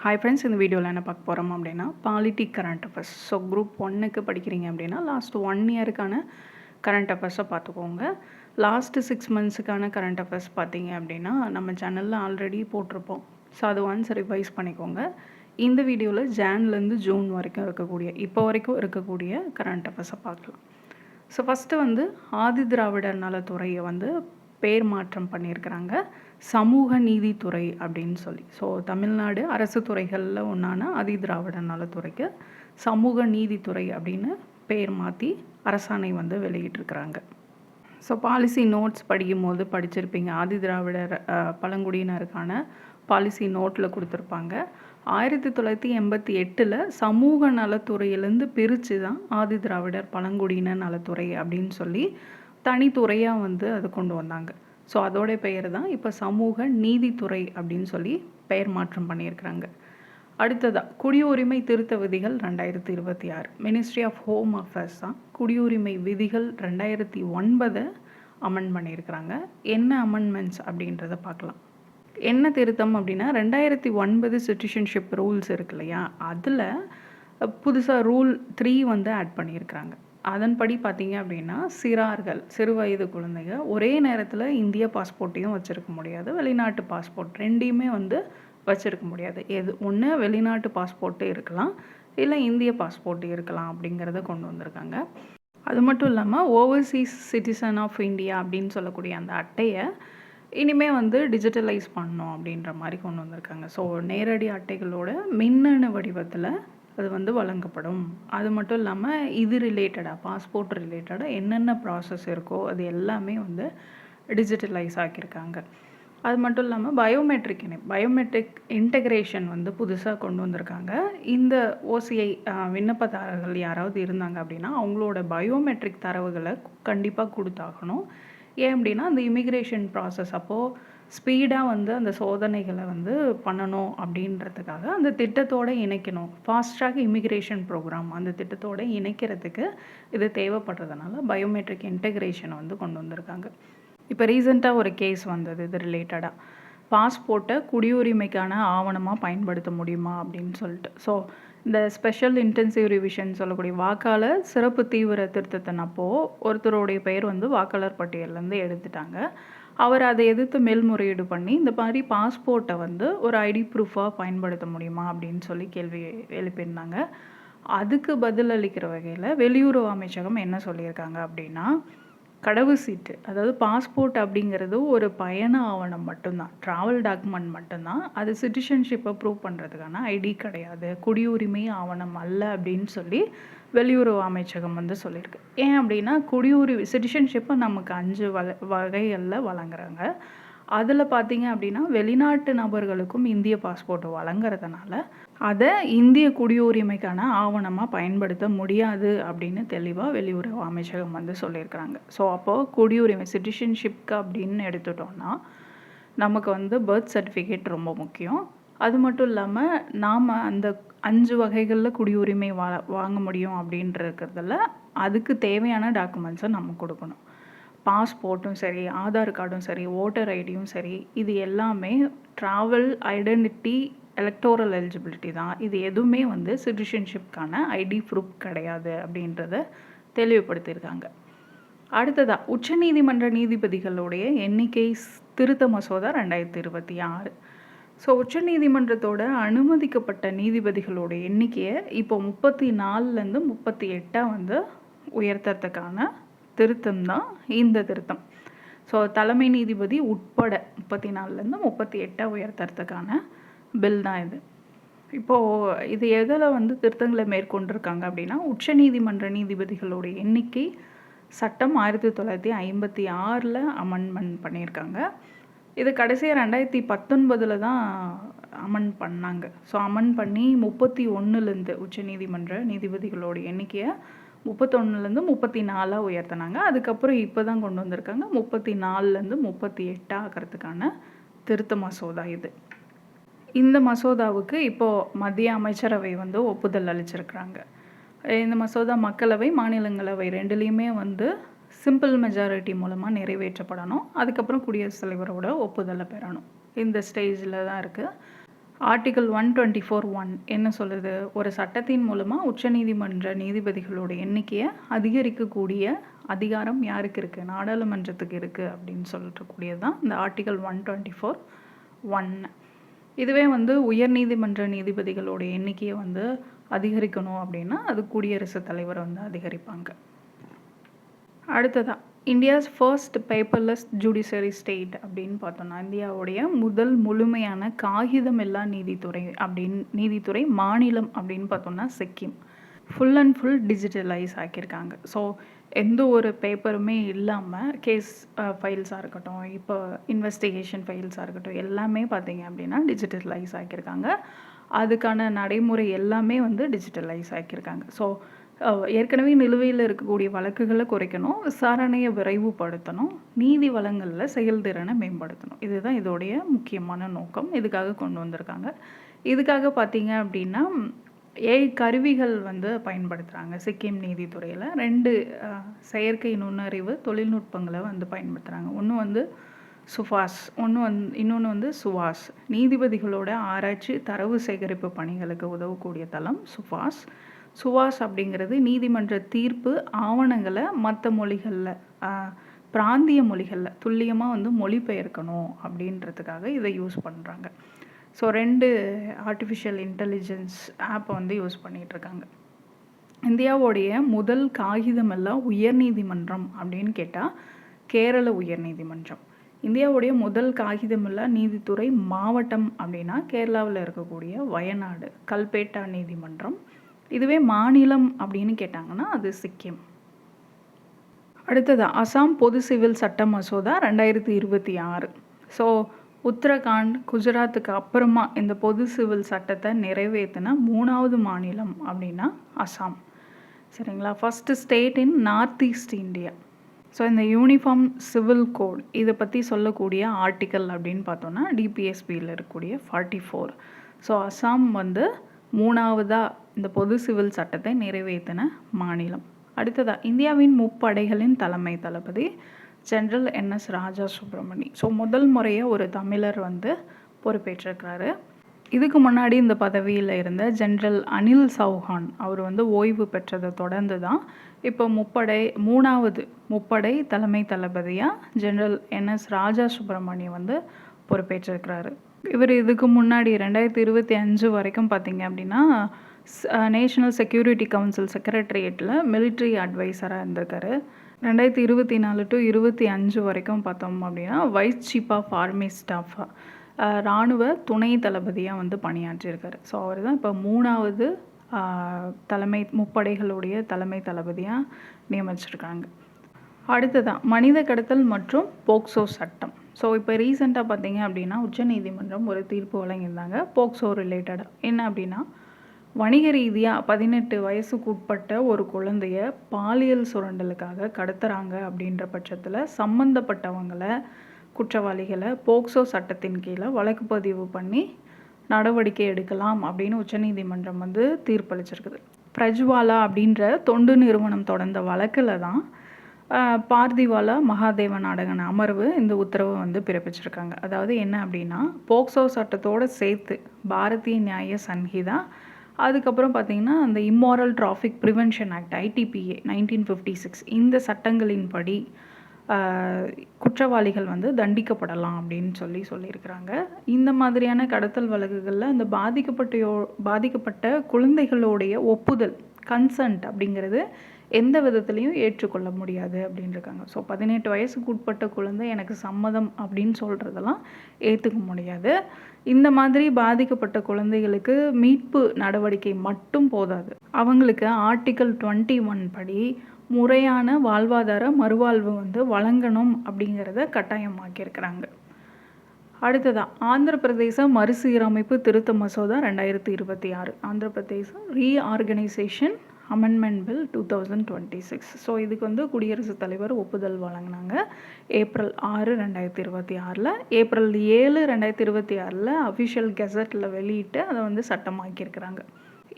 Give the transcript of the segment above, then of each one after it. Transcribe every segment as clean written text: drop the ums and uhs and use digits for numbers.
Hi friends, இந்த வீடியோவில் என்ன பார்க்க போகிறோம் அப்படின்னா polity current affairs. So group 1க்கு படிக்கிறீங்க அப்படின்னா லாஸ்ட் 1 இயருக்கான கரண்ட் அஃபேர்ஸை பார்த்துக்கோங்க. லாஸ்ட்டு 6 மந்த்ஸுக்கான கரண்ட் அஃபேர்ஸ் பார்த்தீங்க அப்படின்னா நம்ம சேனலில் ஆல்ரெடி போட்டிருப்போம். ஸோ அது ஒன்ஸ் ரிவைஸ் பண்ணிக்கோங்க. இந்த வீடியோவில் ஜான்லேருந்து ஜூன் வரைக்கும் இப்போ வரைக்கும் இருக்கக்கூடிய கரண்ட் அஃபேர்ஸை பார்க்கலாம். ஸோ ஃபஸ்ட்டு ஆதி திராவிடர் நலத்துறையை பேர் மாற்றம் பண்ணியிருக்கிறாங்க, சமூக நீதித்துறை அப்படின்னு சொல்லி. ஸோ தமிழ்நாடு அரசு துறைகளில் ஒன்றான ஆதி திராவிடர் நலத்துறைக்கு சமூக நீதித்துறை அப்படின்னு பேர் மாற்றி அரசாணை வெளியிட்டிருக்கிறாங்க. ஸோ பாலிசி நோட்ஸ் படிக்கும்போது படிச்சிருப்பீங்க. ஆதி திராவிடர் பழங்குடியினருக்கான பாலிசி நோட்டில் கொடுத்துருப்பாங்க. 1988 சமூக நலத்துறையிலேருந்து பிரித்து தான் ஆதி திராவிடர் பழங்குடியினர் நலத்துறை அப்படின்னு சொல்லி தனித்துறையாக அது கொண்டு வந்தாங்க. ஸோ அதோடைய பெயர் தான் இப்போ சமூக நீதித்துறை அப்படின்னு சொல்லி பெயர் மாற்றம் பண்ணியிருக்கிறாங்க. அடுத்ததாக குடியுரிமை திருத்த விதிகள் 2026 மினிஸ்ட்ரி ஆஃப் ஹோம் அஃபேர்ஸ் தான் குடியுரிமை விதிகள் 2009 அமெண்ட் பண்ணியிருக்கிறாங்க. என்ன அமெண்ட்மெண்ட்ஸ் அப்படின்றத பார்க்கலாம். என்ன திருத்தம் அப்படின்னா 2009 சிட்டிசன்ஷிப் ரூல்ஸ் இருக்கு இல்லையா, அதில் புதுசாக ரூல் 3 ஆட் பண்ணியிருக்கிறாங்க. அதன்படி பார்த்தீங்க அப்படின்னா சிறார்கள், சிறு வயது குழந்தைங்க ஒரே நேரத்தில் இந்திய பாஸ்போர்ட்டையும் வச்சுருக்க முடியாது, வெளிநாட்டு பாஸ்போர்ட் ரெண்டையுமே வச்சுருக்க முடியாது. ஒன்று வெளிநாட்டு பாஸ்போர்ட்டு இருக்கலாம், இல்லை இந்திய பாஸ்போர்ட் இருக்கலாம் அப்படிங்கிறத கொண்டு வந்திருக்காங்க. அது மட்டும் இல்லாமல் ஓவர்சீஸ் சிட்டிசன் ஆஃப் இந்தியா அப்படின்னு சொல்லக்கூடிய அந்த அட்டையை இனிமேல் டிஜிட்டலைஸ் பண்ணணும் அப்படின்ற மாதிரி கொண்டு வந்திருக்காங்க. ஸோ நேரடி அட்டைகளோட மின்னணு வடிவத்தில் அது வழங்கப்படும். அது மட்டும் இல்லாமல் இது ரிலேட்டடாக பாஸ்போர்ட் ரிலேட்டடாக என்னென்ன ப்ராசஸ் இருக்கோ அது எல்லாமே டிஜிட்டலைஸ் ஆக்கியிருக்காங்க. அது மட்டும் இல்லாமல் பயோமெட்ரிக் இன்டெக்ரேஷன் புதுசாக கொண்டு வந்திருக்காங்க. இந்த ஓசிஐ விண்ணப்பதாரர்கள் யாராவது இருந்தாங்க அப்படின்னா அவங்களோட பயோமெட்ரிக் தரவுகளை கண்டிப்பாக கொடுத்தாகணும். ஏன் அப்படின்னா அந்த இமிக்ரேஷன் ப்ராசஸ் அப்போது ஸ்பீடாக அந்த சோதனைகளை பண்ணணும் அப்படின்றதுக்காக அந்த திட்டத்தோடு இணைக்கணும். ஃபாஸ்ட் ட்ராக் இமிக்ரேஷன் ப்ரோக்ராம் அந்த திட்டத்தோடு இணைக்கிறதுக்கு இது தேவைப்படுறதுனால பயோமெட்ரிக் இன்டெக்ரேஷனை கொண்டு வந்திருக்காங்க. இப்போ ரீசெண்டாக ஒரு கேஸ் வந்தது இது ரிலேட்டடாக. பாஸ்போர்ட்டை குடியுரிமைக்கான ஆவணமாக பயன்படுத்த முடியுமா அப்படின்னு சொல்லிட்டு. ஸோ இந்த ஸ்பெஷல் இன்டென்சிவ் ரிவிஷன் சொல்லக்கூடிய வாக்காளர் சிறப்பு தீவிர திருத்தத்தினப்போ ஒருத்தருடைய பெயர் வாக்காளர் பட்டியலேருந்து எடுத்துட்டாங்க. அவர் அதை எதிர்த்து மேல்முறையீடு பண்ணி இந்த மாதிரி பாஸ்போர்ட்டை ஒரு ஐடி ப்ரூஃபாக பயன்படுத்த முடியுமா அப்படின்னு சொல்லி கேள்வி எழுப்பியிருந்தாங்க. அதுக்கு பதிலளிக்கிற வகையில் வெளியுறவு அமைச்சகம் என்ன சொல்லியிருக்காங்க அப்படின்னா, கடவுச்சீட்டு அதாவது பாஸ்போர்ட் அப்படிங்கிறது ஒரு பயண ஆவணம் மட்டும்தான், ட்ராவல் டாக்குமெண்ட் மட்டும்தான். அது சிட்டிசன்ஷிப்பை ப்ரூவ் பண்ணுறதுக்கான ஐடி கிடையாது, குடியுரிமை ஆவணம் அல்ல அப்படின்னு சொல்லி வெளியுறவு அமைச்சகம் சொல்லியிருக்கு. ஏன் அப்படின்னா சிட்டிசன்ஷிப்பை நமக்கு 5 வகைகளில் வழங்குறாங்க. அதில் பார்த்தீங்க அப்படின்னா வெளிநாட்டு நபர்களுக்கும் இந்திய பாஸ்போர்ட் வழங்குறதுனால அதை இந்திய குடியுரிமைக்கான ஆவணமாக பயன்படுத்த முடியாது அப்படின்னு தெளிவாக வெளியுறவு அமைச்சகம் சொல்லியிருக்கிறாங்க. ஸோ அப்போது குடியுரிமை சிட்டிசன்ஷிப்க்கு அப்படின்னு எடுத்துட்டோம்னா நமக்கு பர்த் சர்டிஃபிகேட் ரொம்ப முக்கியம். அது மட்டும் இல்லாமல் நாம் அந்த 5 வகைகளில் குடியுரிமை வாங்க முடியும் அப்படின்றதுல அதுக்கு தேவையான டாக்குமெண்ட்ஸை நம்ம கொடுக்கணும். பாஸ்போர்ட்டும் சரி, ஆதார் கார்டும் சரி, ஓட்டர் ஐடியும் சரி, இது எல்லாமே ட்ராவல் ஐடென்டிட்டி எலக்டோரல் எலிஜிபிலிட்டி தான். இது எதுவுமே சிட்டிசன்ஷிப்கான ஐடி ப்ரூஃப் கிடையாது அப்படின்றத தெளிவுபடுத்தியிருக்காங்க. அடுத்ததாக உச்சநீதிமன்ற நீதிபதிகளுடைய எண்ணிக்கை திருத்த மசோதா 2026. ஸோ உச்சநீதிமன்றத்தோட அனுமதிக்கப்பட்ட நீதிபதிகளோட எண்ணிக்கையை இப்போ 34லேருந்து 38 உயர்த்துறதுக்கான திருத்தம் தான் இந்த திருத்தம். ஸோ தலைமை நீதிபதி உட்பட 34லேருந்து 38 உயர்த்துறதுக்கான பில் தான் இது. இப்போது இது எதில் திருத்தங்களை மேற்கொண்டிருக்காங்க அப்படின்னா, உச்சநீதிமன்ற நீதிபதிகளோட எண்ணிக்கை சட்டம் 1956 அமெண்ட்மெண்ட் பண்ணியிருக்காங்க. இது கடைசியாக 2019 தான் அமெண்ட் பண்ணாங்க. ஸோ அமெண்ட் பண்ணி 31லேருந்து உச்சநீதிமன்ற நீதிபதிகளோட எண்ணிக்கையை 31லேருந்து 34 உயர்த்தினாங்க. அதுக்கப்புறம் இப்போ தான் கொண்டு வந்திருக்காங்க 34லேருந்து 38 ஆக்கிறதுக்கான திருத்த மசோதா இது. இந்த மசோதாவுக்கு இப்போது மத்திய அமைச்சரவை ஒப்புதல் அளிச்சிருக்கிறாங்க. இந்த மசோதா மக்களவை மாநிலங்களவை ரெண்டுலேயுமே சிம்பிள் மெஜாரிட்டி மூலமாக நிறைவேற்றப்படணும். அதுக்கப்புறம் குடியரசுத் தலைவரோட ஒப்புதலை பெறணும். இந்த ஸ்டேஜில் தான் இருக்குது. ஆர்டிகிள் 124(1) என்ன சொல்லுது? ஒரு சட்டத்தின் மூலமா உச்சநீதிமன்ற நீதிபதிகளோட எண்ணிக்கைய அதிகரிக்கக்கூடிய அதிகாரம் யாருக்கு இருக்கு? நாடாளுமன்றத்துக்கு இருக்கு அப்படின்னு சொல்லக்கூடியது தான் இந்த ஆர்டிகிள் 124(1). இதுவே வந்து உயர்நீதிமன்ற நீதிபதிகளோட எண்ணிக்கையை வந்து அதிகரிக்கணும் அப்படின்னா அது குடியரசுத் தலைவர் வந்து அதிகரிப்பாங்க. அடுத்ததா India's first paperless judiciary state அப்படின்னு பார்த்தோம்னா, இந்தியாவுடைய முதல் முழுமையான காகிதமில்லா நீதித்துறை மாநிலம் அப்படின்னு பார்த்தோம்னா Sikkim. Full and full digitalise ஆக்கியிருக்காங்க. ஸோ எந்த ஒரு பேப்பருமே இல்லாமல் கேஸ் ஃபைல்ஸாக இருக்கட்டும், இப்போ இன்வெஸ்டிகேஷன் ஃபைல்ஸாக இருக்கட்டும், எல்லாமே பார்த்தீங்க அப்படின்னா டிஜிட்டலைஸ் ஆக்கியிருக்காங்க. அதுக்கான நடைமுறை எல்லாமே வந்து டிஜிட்டலைஸ் ஆக்கியிருக்காங்க. ஸோ ஏற்கனவே நிலுவையில் இருக்கக்கூடிய வழக்குகளை குறைக்கணும், விசாரணையை விரைவுபடுத்தணும், நீதி வளங்களில் செயல்திறனை மேம்படுத்தணும். இதுதான் இதோடைய முக்கியமான நோக்கம். இதுக்காக கொண்டு வந்திருக்காங்க. இதுக்காக பார்த்தீங்க அப்படின்னா ஏஐ கருவிகள் வந்து பயன்படுத்துகிறாங்க. சிக்கிம் நீதித்துறையில் 2 செயற்கை நுண்ணறிவு தொழில்நுட்பங்களை வந்து பயன்படுத்துகிறாங்க. ஒன்று வந்து சுஃபாஸ், இன்னொன்று வந்து சுவாஸ். நீதிபதிகளோட ஆராய்ச்சி தரவு சேகரிப்பு பணிகளுக்கு உதவக்கூடிய தளம் சுஃபாஸ். சுவாஸ் அப்படிங்கிறது நீதிமன்ற தீர்ப்பு ஆவணங்களை மற்ற மொழிகளில், பிராந்திய மொழிகளில் துல்லியமாக வந்து மொழிபெயர்க்கணும் அப்படின்றதுக்காக இதை யூஸ் பண்ணுறாங்க. ஸோ 2 ஆர்டிஃபிஷியல் இன்டெலிஜென்ஸ் ஆப்பை வந்து யூஸ் பண்ணிகிட்ருக்காங்க. இந்தியாவுடைய முதல் காகிதமெல்லாம் உயர்நீதிமன்றம் அப்படின்னு கேட்டால் கேரள உயர்நீதிமன்றம். இந்தியாவுடைய முதல் காகிதமில்லா நீதித்துறை மாவட்டம் அப்படின்னா கேரளாவில் இருக்கக்கூடிய வயநாடு கல்பேட்டா நீதிமன்றம். இதுவே மாநிலம் அப்படின்னு கேட்டாங்கன்னா அது சிக்கிம். அடுத்தது அசாம் பொது சிவில் சட்ட மசோதா 2026. ஸோ உத்தரகாண்ட், குஜராத்துக்கு அப்புறமா இந்த பொது சிவில் சட்டத்தை நிறைவேற்றின 3வது மாநிலம் அப்படின்னா அசாம். சரிங்களா? First state in north east India. So இந்த யூனிஃபார்ம் சிவில் கோட் இதை பற்றி சொல்லக்கூடிய ஆர்டிக்கல் அப்படின்னு பார்த்தோன்னா டிபிஎஸ்பியில் இருக்கக்கூடிய 44. ஸோ அசாம் வந்து 3வதாக இந்த பொது சிவில் சட்டத்தை நிறைவேற்றின மாநிலம். அடுத்ததாக இந்தியாவின் முப்படைகளின் தலைமை தளபதி ஜென்ரல் என்எஸ் ராஜா சுப்ரமணி. ஸோ முதல் முறையாக ஒரு தமிழர் வந்து பொறுப்பேற்றிருக்கிறாரு. இதுக்கு முன்னாடி இந்த பதவியில் இருந்த ஜென்ரல் அனில் சௌஹான் அவர் வந்து ஓய்வு பெற்றதை தொடர்ந்து தான் இப்போ 3வது முப்படை தலைமை தளபதியாக ஜென்ரல் என்எஸ் ராஜா சுப்ரமணி வந்து பொறுப்பேற்றிருக்கிறாரு. இவர் இதுக்கு முன்னாடி 2025 வரைக்கும் பார்த்தீங்க அப்படின்னா நேஷனல் செக்யூரிட்டி கவுன்சில் செக்ரட்டரியேட்டில் மிலிட்ரி அட்வைசராக இருந்திருக்காரு. 2024 to 25 வரைக்கும் பார்த்தோம் அப்படின்னா வைஸ் சீஃப் ஆஃப் ஆர்மி ஸ்டாஃபாக இராணுவ துணை தளபதியாக வந்து பணியாற்றியிருக்காரு. ஸோ அவர் தான் இப்போ 3வது முப்படைகளுடைய தலைமை தளபதியாக நியமிச்சிருக்காங்க. அடுத்ததான் மனித கடத்தல் மற்றும் போக்சோ சட்டம். ஸோ இப்போ ரீசெண்டாக பார்த்தீங்க அப்படின்னா உச்சநீதிமன்றம் ஒரு தீர்ப்பு வழங்கியிருந்தாங்க போக்சோ ரிலேட்டடாக. என்ன அப்படின்னா வணிக ரீதியாக 18 வயசுக்கு உட்பட்ட ஒரு குழந்தைய பாலியல் சுரண்டலுக்காக கடத்துகிறாங்க அப்படின்ற பட்சத்தில் சம்மந்தப்பட்டவங்களை குற்றவாளிகளை போக்சோ சட்டத்தின் கீழே வழக்கு பதிவு பண்ணி நடவடிக்கை எடுக்கலாம் அப்படின்னு உச்சநீதிமன்றம் வந்து தீர்ப்பளிச்சிருக்குது. பிரஜ்வாலா அப்படின்ற தொண்டு நிறுவனம் தொடர்ந்த வழக்கில் தான் பார்திவாலா மகாதேவ நாடகன் அமர்வு இந்த உத்தரவை வந்து பிறப்பிச்சிருக்காங்க. அதாவது என்ன அப்படின்னா போக்சோ சட்டத்தோடு சேர்த்து பாரதிய நியாய சன்ஹிதா, அதுக்கப்புறம் பார்த்திங்கன்னா அந்த immoral traffic prevention act ITPA 1956 இந்த சட்டங்களின்படி குற்றவாளிகள் வந்து தண்டிக்கப்படலாம் அப்படின்னு சொல்லியிருக்கிறாங்க. இந்த மாதிரியான கடத்தல் வழக்குகளில் அந்த பாதிக்கப்பட்ட குழந்தைகளுடைய ஒப்புதல் கன்சன்ட் அப்படிங்கிறது எந்த விதத்துலையும் ஏற்றுக்கொள்ள முடியாது அப்படின்னு இருக்காங்க. ஸோ 18 வயசுக்கு உட்பட்ட குழந்தை எனக்கு சம்மதம் அப்படின்னு சொல்கிறதெல்லாம் ஏற்றுக்க முடியாது. இந்த மாதிரி பாதிக்கப்பட்ட குழந்தைகளுக்கு மீட்பு நடவடிக்கை மட்டும் போதாது, அவங்களுக்கு ஆர்டிகிள் 21 படி முறையான வாழ்வாதார மறுவாழ்வு வந்து வழங்கணும் அப்படிங்கிறத கட்டாயமாக்கியிருக்கிறாங்க. அடுத்ததாக ஆந்திர பிரதேச மறுசீரமைப்பு திருத்த மசோதா 2026. ஆந்திர பிரதேசம் ரீஆர்கனைசேஷன் அமெண்ட்மெண்ட் பில் 2026. ஸோ இதுக்கு வந்து குடியரசுத் தலைவர் ஒப்புதல் வழங்கினாங்க ஏப்ரல் 6, 2026. ஏப்ரல் 7, 2026 அஃபிஷியல் கெசட்டில் வெளியிட்டு அதை வந்து சட்டமாக்கியிருக்கிறாங்க.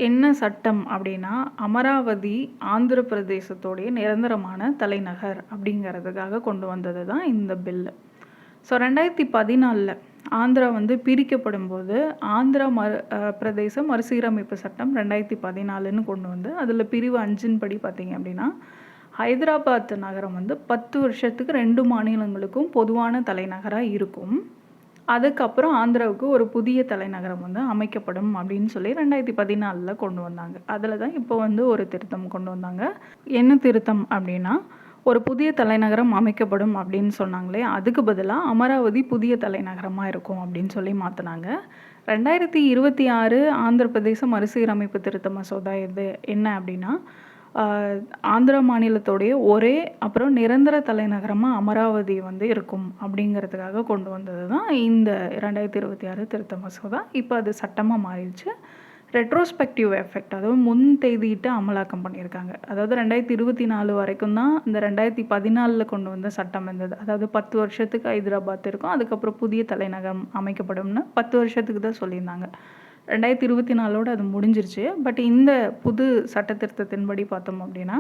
என்ன சட்டம் அப்படின்னா அமராவதி ஆந்திர பிரதேசத்தோடைய நிரந்தரமான தலைநகர் அப்படிங்கிறதுக்காக கொண்டு வந்தது தான் இந்த பில்லு. ஸோ 2014 ஆந்திரா வந்து பிரிக்கப்படும்போது ஆந்திரா பிரதேச மறுசீரமைப்பு சட்டம் 2014ன்னு கொண்டு வந்து அதில் பிரிவு 5ன் படி பார்த்தீங்க அப்படின்னா ஹைதராபாத் நகரம் வந்து 10 வருஷத்துக்கு 2 மாநிலங்களுக்கும் பொதுவான தலைநகராக இருக்கும். அதுக்கப்புறம் ஆந்திராவுக்கு ஒரு புதிய தலைநகரம் வந்து அமைக்கப்படும் அப்படின்னு சொல்லி 2014 கொண்டு வந்தாங்க. அதில் தான் இப்போ வந்து ஒரு திருத்தம் கொண்டு வந்தாங்க. என்ன திருத்தம் அப்படின்னா, ஒரு புதிய தலைநகரம் அமைக்கப்படும் அப்படின்னு சொன்னாங்களே, அதுக்கு பதிலாக அமராவதி புதிய தலைநகரமாக இருக்கும் அப்படின்னு சொல்லி மாற்றினாங்க. 2026 ஆந்திர பிரதேச மறுசீரமைப்பு திருத்த மசோதா இது என்ன அப்படின்னா, ஆந்திரா மாநிலத்தோடைய ஒரே அப்புறம் நிரந்தர தலைநகரமாக அமராவதி வந்து இருக்கும் அப்படிங்கிறதுக்காக கொண்டு வந்தது தான் இந்த 2026 திருத்த மசோதா. இப்போ அது சட்டமாக மாறிடுச்சு. ரெட்ரோஸ்பெக்டிவ் எஃபெக்ட், அதாவது முன் தேதியிட்டு அமலாக்கம் பண்ணியிருக்காங்க. அதாவது 2024 வரைக்கும் தான் இந்த 2014 கொண்டு வந்த சட்டம் இருந்தது. அதாவது 10 வருஷத்துக்கு ஹைதராபாத் இருக்கும், அதுக்கப்புறம் புதிய தலைநகரம் அமைக்கப்படும்னு 10 வருஷத்துக்கு தான் சொல்லியிருந்தாங்க. 2024 அது முடிஞ்சிருச்சு. பட் இந்த புது சட்ட திருத்தத்தின்படி பார்த்தோம் அப்படின்னா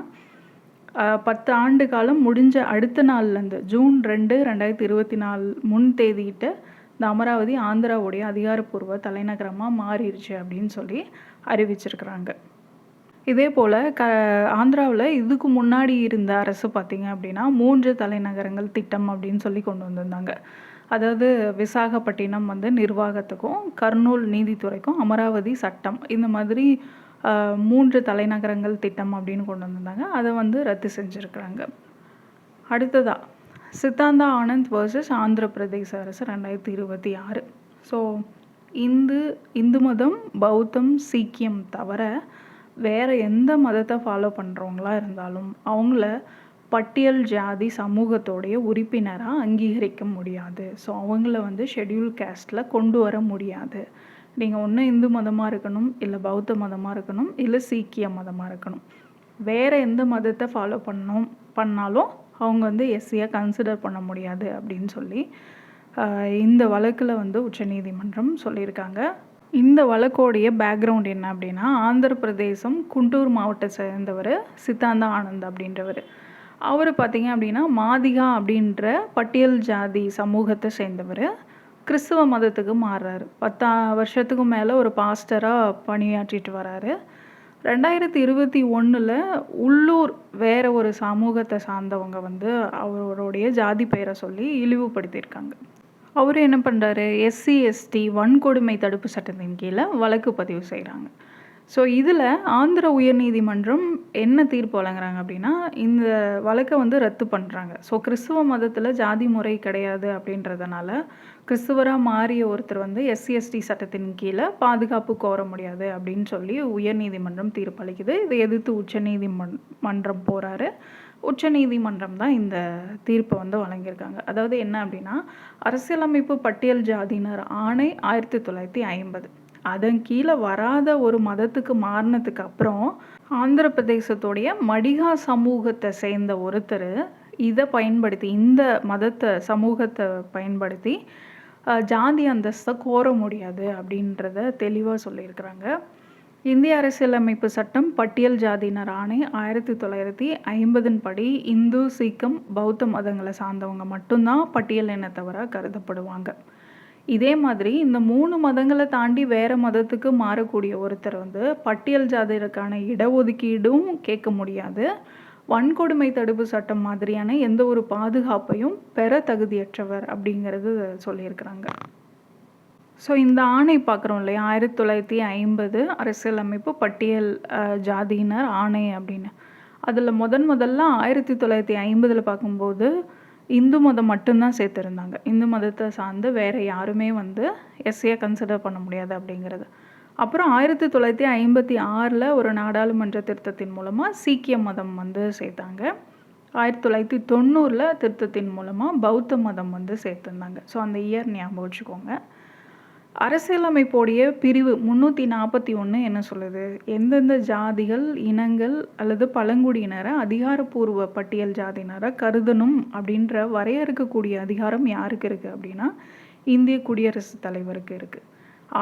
10 ஆண்டு காலம் முடிஞ்ச அடுத்த நாள்லேருந்து ஜூன் 2, 2024 முன் தேதியிட்டு இந்த அமராவதி ஆந்திராவுடைய அதிகாரப்பூர்வ தலைநகரமாக மாறிடுச்சு அப்படின்னு சொல்லி அறிவிச்சிருக்கிறாங்க. இதே போல் ஆந்திராவில் இதுக்கு முன்னாடி இருந்த அரசு பார்த்திங்க அப்படின்னா 3 தலைநகரங்கள் திட்டம் அப்படின்னு சொல்லி கொண்டு வந்திருந்தாங்க. அதாவது விசாகப்பட்டினம் வந்து நிர்வாகத்துக்கும், கர்னூல் நீதித்துறைக்கும், அமராவதி சட்டம், இந்த மாதிரி 3 தலைநகரங்கள் திட்டம் அப்படின்னு கொண்டு வந்திருந்தாங்க. அதை வந்து ரத்து செஞ்சுருக்கிறாங்க. அடுத்ததாக சித்தாந்தா ஆனந்த் வர்சஸ் ஆந்திர பிரதேச அரசு 2026. ஸோ இந்து மதம், பௌத்தம், சீக்கியம் தவிர வேறு எந்த மதத்தை ஃபாலோ பண்ணுறவங்களா இருந்தாலும் அவங்கள பட்டியல் ஜாதி சமூகத்தோடைய உறுப்பினராக அங்கீகரிக்க முடியாது. ஸோ அவங்கள வந்து ஷெட்யூல் கேஸ்டில் கொண்டு வர முடியாது. நீங்கள் ஒன்று இந்து மதமாக இருக்கணும், இல்லை பௌத்த மதமாக இருக்கணும், இல்லை சீக்கிய மதமாக இருக்கணும். வேறு எந்த மதத்தை ஃபாலோ பண்ணாலும் அவங்க வந்து எஸ்சியாக கன்சிடர் பண்ண முடியாது அப்படின்னு சொல்லி இந்த வழக்கில் வந்து உச்சநீதிமன்றம் சொல்லியிருக்காங்க. இந்த வழக்கோடைய பேக்ரவுண்ட் என்ன அப்படின்னா, ஆந்திர பிரதேசம் குண்டூர் மாவட்டத்தை சேர்ந்தவர் சித்தாந்தா ஆனந்த் அப்படின்றவர். அவர் பார்த்திங்க அப்படின்னா மாதிகா அப்படின்ற பட்டியல் ஜாதி சமூகத்தை சேர்ந்தவர். கிறிஸ்துவ மதத்துக்கு மாறுறாரு. 10 வருஷத்துக்கு மேலே ஒரு பாஸ்டராக பணியாற்றிட்டு வராரு. 2021 உள்ளூர் வேறு ஒரு சமூகத்தை சார்ந்தவங்க வந்து அவருடைய ஜாதி பெயரை சொல்லி இழிவுபடுத்தியிருக்காங்க. அவர் என்ன பண்ணுறாரு, எஸ்சி எஸ்டி வன்கொடுமை தடுப்பு சட்டத்தின் கீழே வழக்கு பதிவு செய்கிறாங்க. ஸோ இதில் ஆந்திர உயர்நீதிமன்றம் என்ன தீர்ப்பு வழங்குறாங்க அப்படின்னா, இந்த வழக்கை வந்து ரத்து பண்ணுறாங்க. ஸோ கிறிஸ்துவ மதத்தில் ஜாதி முறை கிடையாது அப்படின்றதுனால கிறிஸ்துவராக மாறிய ஒருத்தர் வந்து எஸ்சி எஸ்டி சட்டத்தின் கீழே பாதுகாப்பு கோர முடியாது அப்படின்னு சொல்லி உயர்நீதிமன்றம் தீர்ப்பளிக்குது. இதை எதிர்த்து உச்சநீதிமன்றம் போகிறாரு. உச்சநீதிமன்றம் தான் இந்த தீர்ப்பை வந்து வழங்கியிருக்காங்க. அதாவது என்ன அப்படின்னா, அரசியலமைப்பு பட்டியல் ஜாதியினர் ஆணை 1950 அதன் கீழே வராத ஒரு மதத்துக்கு மாறினதுக்கு அப்புறம் ஆந்திர பிரதேசத்துடைய மடிகா சமூகத்தை சேர்ந்த ஒருத்தர் இதை பயன்படுத்தி, இந்த மதத்தை சமூகத்தை பயன்படுத்தி ஜாதி அந்தஸ்தை கோர முடியாது அப்படின்றத தெளிவாக சொல்லியிருக்கிறாங்க. இந்திய அரசியலமைப்பு சட்டம் பட்டியல் ஜாதியினர் ஆணை 1950 படி இந்து, சீக்கம், பௌத்த மதங்களை சார்ந்தவங்க மட்டும்தான் பட்டியல் இனத்தவராக கருதப்படுவாங்க. இதே மாதிரி இந்த 3 மதங்களை தாண்டி வேறு மதத்துக்கு மாறக்கூடிய ஒருத்தர் வந்து பட்டியல் ஜாதியருக்கான இடஒதுக்கீடும் கேட்க முடியாது. வன்கொடுமை தடுப்பு சட்டம் மாதிரியான எந்த ஒரு பாதுகாப்பையும் பெற தகுதியற்றவர் அப்படிங்கிறது சொல்லியிருக்கிறாங்க. ஸோ இந்த ஆணை பார்க்குறோம் இல்லையா, 1950 அரசியலமைப்பு பட்டியல் ஜாதியினர் ஆணை அப்படின்னு. அதில் முதல்ல 1950 பார்க்கும்போது இந்து மதம் மட்டும்தான் சேர்த்துருந்தாங்க. இந்து மதத்தை சார்ந்து வேறு யாருமே வந்து எஸ்சியாக கன்சிடர் பண்ண முடியாது அப்படிங்கிறது. அப்புறம் 1956 ஒரு நாடாளுமன்ற திருத்தத்தின் மூலமாக சீக்கிய மதம் வந்து சேர்த்தாங்க. 1990 திருத்தத்தின் மூலமாக பௌத்த மதம் வந்து சேர்த்துருந்தாங்க. ஸோ அந்த இயர் ஞாபகம் வச்சுக்கோங்க. அரசியலமைப்போடைய பிரிவு 341 என்ன சொல்லுது, எந்தெந்த ஜாதிகள், இனங்கள் அல்லது பழங்குடியினரை அதிகாரப்பூர்வ பட்டியல் ஜாதியினரை கருதணும் அப்படின்ற வரையறுக்கக்கூடிய அதிகாரம் யாருக்கு இருக்குது அப்படின்னா இந்திய குடியரசுத் தலைவருக்கு இருக்குது.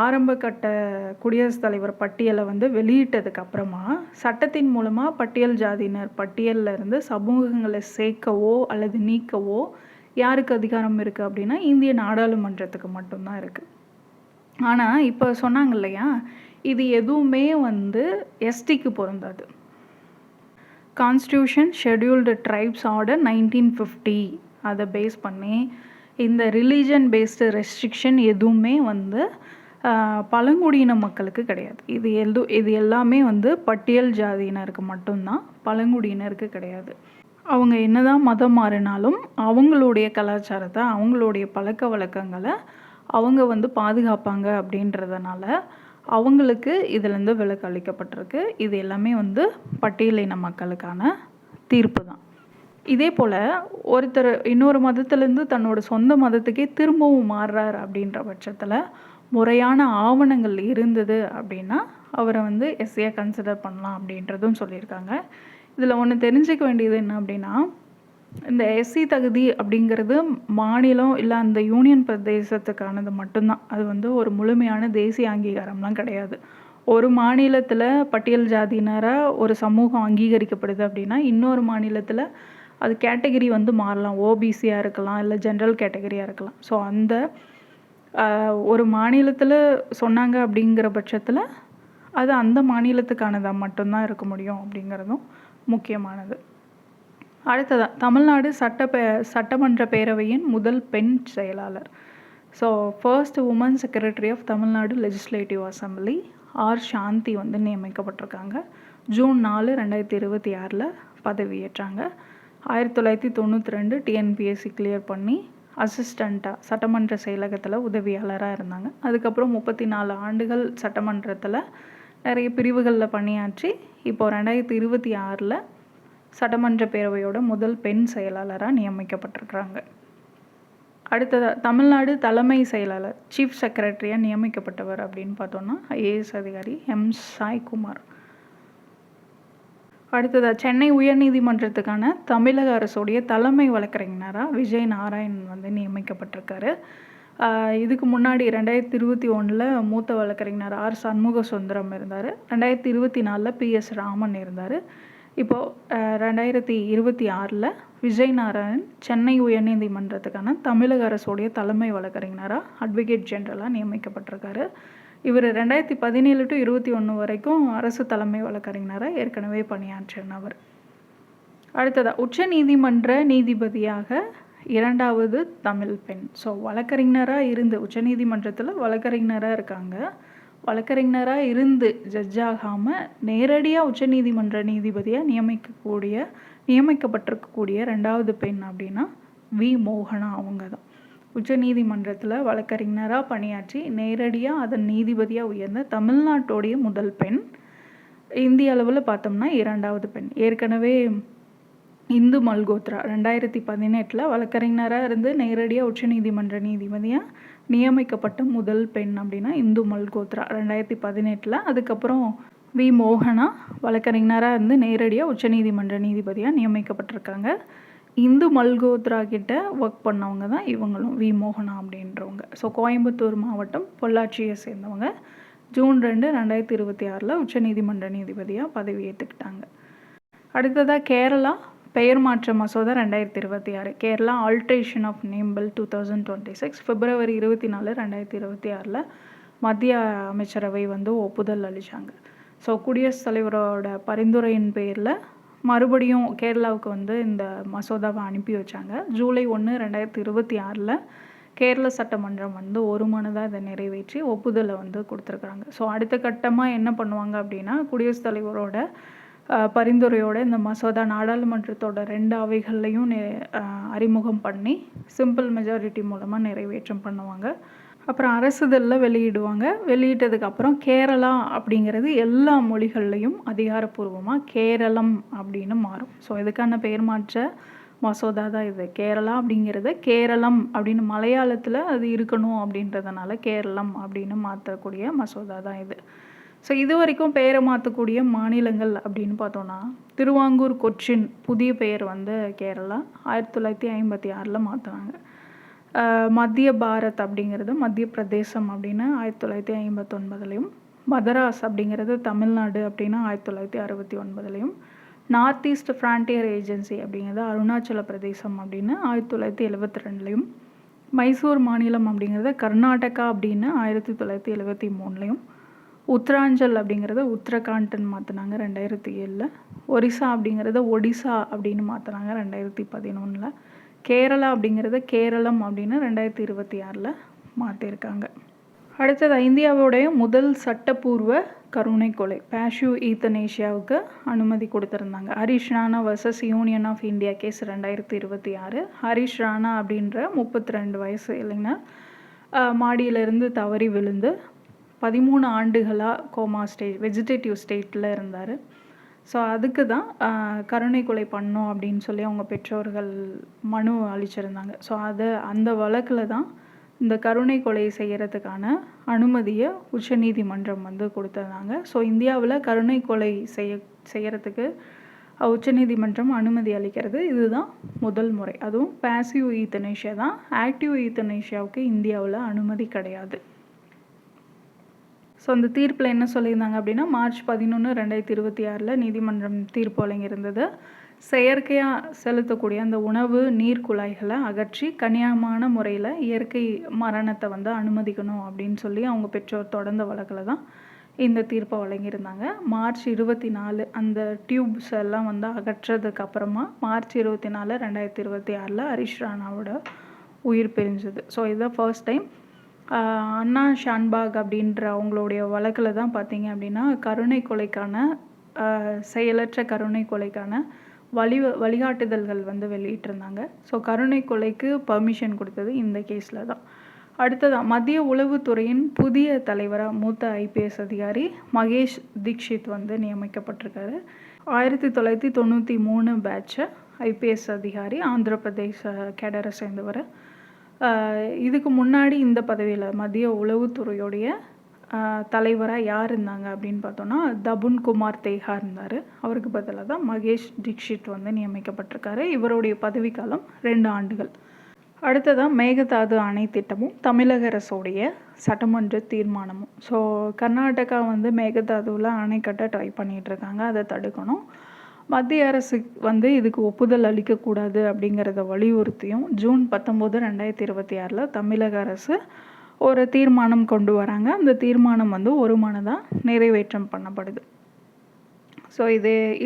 ஆரம்ப கட்ட குடியரசுத் தலைவர் பட்டியலை வந்து வெளியிட்டதுக்கு அப்புறமா சட்டத்தின் மூலமாக பட்டியல் ஜாதியினர் பட்டியலில் இருந்து சமூகங்களை சேர்க்கவோ அல்லது நீக்கவோ யாருக்கு அதிகாரம் இருக்குது அப்படின்னா இந்திய நாடாளுமன்றத்துக்கு மட்டும்தான் இருக்குது. ஆனால் இப்போ சொன்னாங்க இல்லையா, இது எதுவுமே வந்து எஸ்டிக்கு பொருந்தாது. கான்ஸ்டியூஷன் ஷெட்யூல்டு ட்ரைப்ஸ் ஆர்டர் 1950 அதை பேஸ் பண்ணி இந்த ரிலீஜன் பேஸ்டு ரெஸ்ட்ரிக்ஷன் எதுவுமே வந்து பழங்குடியின மக்களுக்கு கிடையாது. இது எல்லாமே வந்து பட்டியல் ஜாதியினருக்கு மட்டும்தான், பழங்குடியினருக்கு கிடையாது. அவங்க என்னதான் மதம் மாறினாலும் அவங்களுடைய கலாச்சாரத்தை, அவங்களுடைய பழக்க வழக்கங்களை அவங்க வந்து பாதுகாப்பாங்க அப்படின்றதுனால அவங்களுக்கு இதுலேருந்து விலக்கு அளிக்கப்பட்டிருக்கு. இது எல்லாமே வந்து பட்டியலின மக்களுக்கான தீர்ப்பு தான். இதே போல் ஒருத்தர் இன்னொரு மதத்துலேருந்து தன்னோட சொந்த மதத்துக்கே திரும்பவும் மாறுறார் அப்படின்ற பட்சத்தில் முறையான ஆவணங்கள் இருந்தது அப்படின்னா அவரை வந்து எஸ்சியாக கன்சிடர் பண்ணலாம் அப்படின்றதும் சொல்லியிருக்காங்க. இதில் ஒன்று தெரிஞ்சுக்க வேண்டியது என்ன அப்படின்னா, இந்த எஸ்சி தகுதி அப்படிங்கிறது மாநிலம் இல்லை அந்த யூனியன் பிரதேசத்துக்கானது மட்டும்தான். அது வந்து ஒரு முழுமையான தேசிய அங்கீகாரம்லாம் கிடையாது. ஒரு மாநிலத்தில் பட்டியல் ஜாதியினராக ஒரு சமூகம் அங்கீகரிக்கப்படுது அப்படின்னா இன்னொரு மாநிலத்தில் அது கேட்டகரி வந்து மாறலாம். ஓபிசியாக இருக்கலாம், இல்லை ஜென்ரல் கேட்டகரியாக இருக்கலாம். ஸோ அந்த ஒரு மாநிலத்தில் சொன்னாங்க அப்படிங்கிற பட்சத்தில் அது அந்த மாநிலத்துக்கானதாக மட்டும்தான் இருக்க முடியும் அப்படிங்கிறதும் முக்கியமானது. அடுத்ததாக தமிழ்நாடு சட்டமன்ற பேரவையின் முதல் பெண் செயலாளர். So first woman secretary of Tamil Nadu legislative assembly R Shanthi வந்து நியமிக்கப்பட்டிருக்காங்க. ஜூன் 4, 2026 பதவியேற்றாங்க. 1992 டிஎன்பிஎஸ்சி கிளியர் பண்ணி அசிஸ்டண்ட்டாக சட்டமன்ற செயலகத்தில் உதவியாளராக இருந்தாங்க. அதுக்கப்புறம் 34 ஆண்டுகள் சட்டமன்றத்தில் நிறைய பிரிவுகளில் பணியாற்றி இப்போ 2026 சட்டமன்ற பேரவையோட முதல் பெண் செயலாளராக நியமிக்கப்பட்டிருக்கிறாங்க. அடுத்ததாக தமிழ்நாடு தலைமை செயலாளர் சீஃப் செக்ரட்டரியாக நியமிக்கப்பட்டவர் அப்படின்னு பார்த்தோன்னா ஐஏஎஸ் அதிகாரி எம் சாய்குமார். அடுத்ததாக சென்னை உயர்நீதிமன்றத்துக்கான தமிழக அரசுடைய தலைமை வழக்கறிஞராக விஜய் நாராயணன் வந்து நியமிக்கப்பட்டிருக்காரு. இதுக்கு முன்னாடி 2021 மூத்த வழக்கறிஞர் ஆர் சண்முக சுந்தரம் இருந்தார். 2024 பிஎஸ் ராமன் இருந்தார். இப்போது 2026 விஜய் நாராயணன் சென்னை உயர்நீதிமன்றத்துக்கான தமிழக அரசுடைய தலைமை வழக்கறிஞராக அட்வொகேட் ஜெனரலாக நியமிக்கப்பட்டிருக்காரு. இவர் 2017 to 2021 வரைக்கும் அரசு தலைமை வழக்கறிஞராக ஏற்கனவே பணியாற்றினவர். அடுத்ததாக உச்ச நீதிமன்ற நீதிபதியாக 2வது தமிழ் பெண். ஸோ வழக்கறிஞராக இருந்து உச்சநீதிமன்றத்தில் வழக்கறிஞராக இருக்காங்க. வழக்கறிஞராக இருந்து ஜட்ஜாகாமல் நேரடியாக உச்சநீதிமன்ற நீதிபதியாக நியமிக்கப்பட்டிருக்கக்கூடிய 2வது பெண் அப்படின்னா வி மோகனா அவங்க தான். உச்சநீதிமன்றத்தில் வழக்கறிஞராக பணியாற்றி நேரடியாக அதன் நீதிபதியாக உயர்ந்த தமிழ்நாட்டோடைய முதல் பெண். இந்திய அளவில் பார்த்தோம்னா 2வது பெண். ஏற்கனவே இந்து மல்கோத்ரா 2018 வழக்கறிஞராக இருந்து நேரடியாக உச்சநீதிமன்ற நீதிபதியாக நியமிக்கப்பட்ட முதல் பெண் அப்படின்னா இந்து மல்கோத்ரா 2018. அதுக்கப்புறம் வி மோகனா வழக்கறிஞராக இருந்து நேரடியாக உச்சநீதிமன்ற நீதிபதியாக நியமிக்கப்பட்டிருக்காங்க. இந்து மல்கோத்ரா கிட்ட ஒர்க் பண்ணவங்க தான் இவங்களும், வி மோகனா அப்படின்றவங்க. ஸோ கோயம்புத்தூர் மாவட்டம் பொள்ளாச்சியை சேர்ந்தவங்க. ஜூன் 2, 2026 உச்சநீதிமன்ற நீதிபதியாக பதவியேற்றுக்கிட்டாங்க. அடுத்ததாக கேரளா பெயர் மாற்ற மசோதா 2026. Kerala alteration of name bill 2026 February 24, 2026 மத்திய அமைச்சரவை வந்து ஒப்புதல் அளித்தாங்க. ஸோ குடியரசுத் தலைவரோட பரிந்துரையின் பேரில் மறுபடியும் கேரளாவுக்கு வந்து இந்த மசோதாவை அனுப்பி வச்சாங்க. ஜூலை 1, 2026 கேரள சட்டமன்றம் வந்து ஒருமனதாக இதை நிறைவேற்றி ஒப்புதலை வந்து கொடுத்துருக்குறாங்க. ஸோ அடுத்த கட்டமாக என்ன பண்ணுவாங்க அப்படின்னா, குடியரசுத் தலைவரோட பரிந்துரையோட இந்த மசோதா நாடாளுமன்றத்தோட 2 அவைகள்லையும் அறிமுகம் பண்ணி சிம்பிள் மெஜாரிட்டி மூலமாக நிறைவேற்றம் பண்ணுவாங்க. அப்புறம் அரசிதழில் வெளியிடுவாங்க. வெளியிட்டதுக்கப்புறம் கேரளா அப்படிங்கிறது எல்லா மொழிகள்லையும் அதிகாரப்பூர்வமாக கேரளம் அப்படின்னு மாறும். ஸோ இதுக்கான பெயர் மாற்ற மசோதா தான் இது. கேரளா அப்படிங்கிறது கேரளம் அப்படின்னு மலையாளத்தில் அது இருக்கணும் அப்படின்றதுனால கேரளம் அப்படின்னு மாற்றக்கூடிய மசோதா தான் இது. ஸோ இது வரைக்கும் பெயரை மாற்றக்கூடிய மாநிலங்கள் அப்படின்னு பார்த்தோன்னா திருவாங்கூர், கொச்சின் புதிய பெயர் வந்து கேரளா 1956 மாற்றினாங்க. மத்திய பாரத் அப்படிங்கிறது மத்திய பிரதேசம் அப்படின்னு 1959, மதராஸ் அப்படிங்கிறது தமிழ்நாடு அப்படின்னு 1969, நார்த் ஈஸ்ட் ஃப்ரான்டியர் ஏஜென்சி அப்படிங்கிறது அருணாச்சல பிரதேசம் அப்படின்னு 1972லையும், மைசூர் மாநிலம் அப்படிங்கிறத கர்நாடகா அப்படின்னு 1973லையும், உத்தராஞ்சல் அப்படிங்கிறத உத்தரகாண்ட்னு மாற்றினாங்க 2007ல், ஒரிசா அப்படிங்கிறத ஒடிசா அப்படின்னு மாற்றினாங்க 2011ல், கேரளா அப்படிங்கிறத கேரளம் அப்படின்னு 2026ல் மாற்றிருக்காங்க. அடுத்தது இந்தியாவுடைய முதல் சட்டப்பூர்வ கருணை கொலை பேஷ்யூ ஈத்தனேஷியாவுக்கு அனுமதி கொடுத்துருந்தாங்க. Harish Rana versus union of India case 2026. Harish Rana அப்படின்ற 32 வயசு இளைஞர் மாடியிலிருந்து தவறி விழுந்து 13 ஆண்டுகளாக கோமா ஸ்டேட் வெஜிடேட்டிவ் ஸ்டேட்டில் இருந்தார். ஸோ அதுக்கு தான் கருணை கொலை பண்ணோம் அப்படின்னு சொல்லி அவங்க பெற்றோர்கள் மனு அளிச்சிருந்தாங்க. ஸோ அந்த வழக்கில் தான் இந்த கருணை கொலை செய்கிறதுக்கான அனுமதியை உச்சநீதிமன்றம் வந்து கொடுத்துருந்தாங்க. ஸோ இந்தியாவில் கருணை கொலை செய்கிறதுக்கு உச்சநீதிமன்றம் அனுமதி அளிக்கிறது இதுதான் முதல் முறை. அதுவும் பேசிவ் ஈத்தனேஷியா தான். ஆக்டிவ் ஈத்தனேஷியாவுக்கு இந்தியாவில் அனுமதி கிடையாது. ஸோ அந்த தீர்ப்பில் என்ன சொல்லியிருந்தாங்க அப்படின்னா, மார்ச் 11, 2026 நீதிமன்றம் தீர்ப்பு வழங்கியிருந்தது. செயற்கையாக செலுத்தக்கூடிய அந்த உணவு நீர் குழாய்களை அகற்றி கனியமான முறையில் இயற்கை மரணத்தை வந்து அனுமதிக்கணும் அப்படின்னு சொல்லி அவங்க பெற்றோர் தொடர்ந்த வழக்கில் தான் இந்த தீர்ப்பை வழங்கியிருந்தாங்க. மார்ச் 24 அந்த டியூப்ஸ் எல்லாம் வந்து அகற்றதுக்கு அப்புறமா மார்ச் 24, 2026 ஹரிஷ் ராணாவோட உயிர் பிரிஞ்சது. ஸோ இதுதான் ஃபர்ஸ்ட் டைம். அண்ணா ஷான்பாக் அப்படின்ற அவங்களுடைய வழக்கில் தான் பார்த்தீங்க அப்படின்னா கருணை கொலைக்கான செயலற்ற கருணை கொலைக்கான வழிகாட்டுதல்கள் வந்து வெளியிட்டிருந்தாங்க. ஸோ கருணை கொலைக்கு பர்மிஷன் கொடுத்தது இந்த கேஸில் தான். அடுத்ததான் மத்திய உளவுத்துறையின் புதிய தலைவராக மூத்த ஐபிஎஸ் அதிகாரி மகேஷ் தீக்ஷித் வந்து நியமிக்கப்பட்டிருக்காரு. 1993 பேட்சை ஐபிஎஸ் அதிகாரி, ஆந்திர பிரதேச கேடரை சேர்ந்தவர். இதுக்கு முன்னாடி இந்த பதவியில் மத்திய உளவுத்துறையுடைய தலைவராக யார் இருந்தாங்க அப்படின்னு பார்த்தோன்னா தபுன் குமார் தேஹா இருந்தார். அவருக்கு பதிலாக தான் மகேஷ் தீக்ஷித் வந்து நியமிக்கப்பட்டிருக்காரு. இவருடைய பதவிக்காலம் 2 ஆண்டுகள். அடுத்ததான் மேகதாது அணை திட்டமும் தமிழக அரசுடைய சட்டமன்ற தீர்மானமும். ஸோ கர்நாடகா வந்து மேகதாதுவில் அணை கட்ட ட்ரை பண்ணிகிட்ருக்காங்க, அதை தடுக்கணும். மத்திய அரசு வந்து இதுக்கு ஒப்புதல் அளிக்கக்கூடாது அப்படிங்கிறத வலியுறுத்தியும் ஜூன் 19, 2026 தமிழக அரசு ஒரு தீர்மானம் கொண்டு வராங்க. அந்த தீர்மானம் வந்து ஒருமனதாக நிறைவேற்றம் பண்ணப்படுது. ஸோ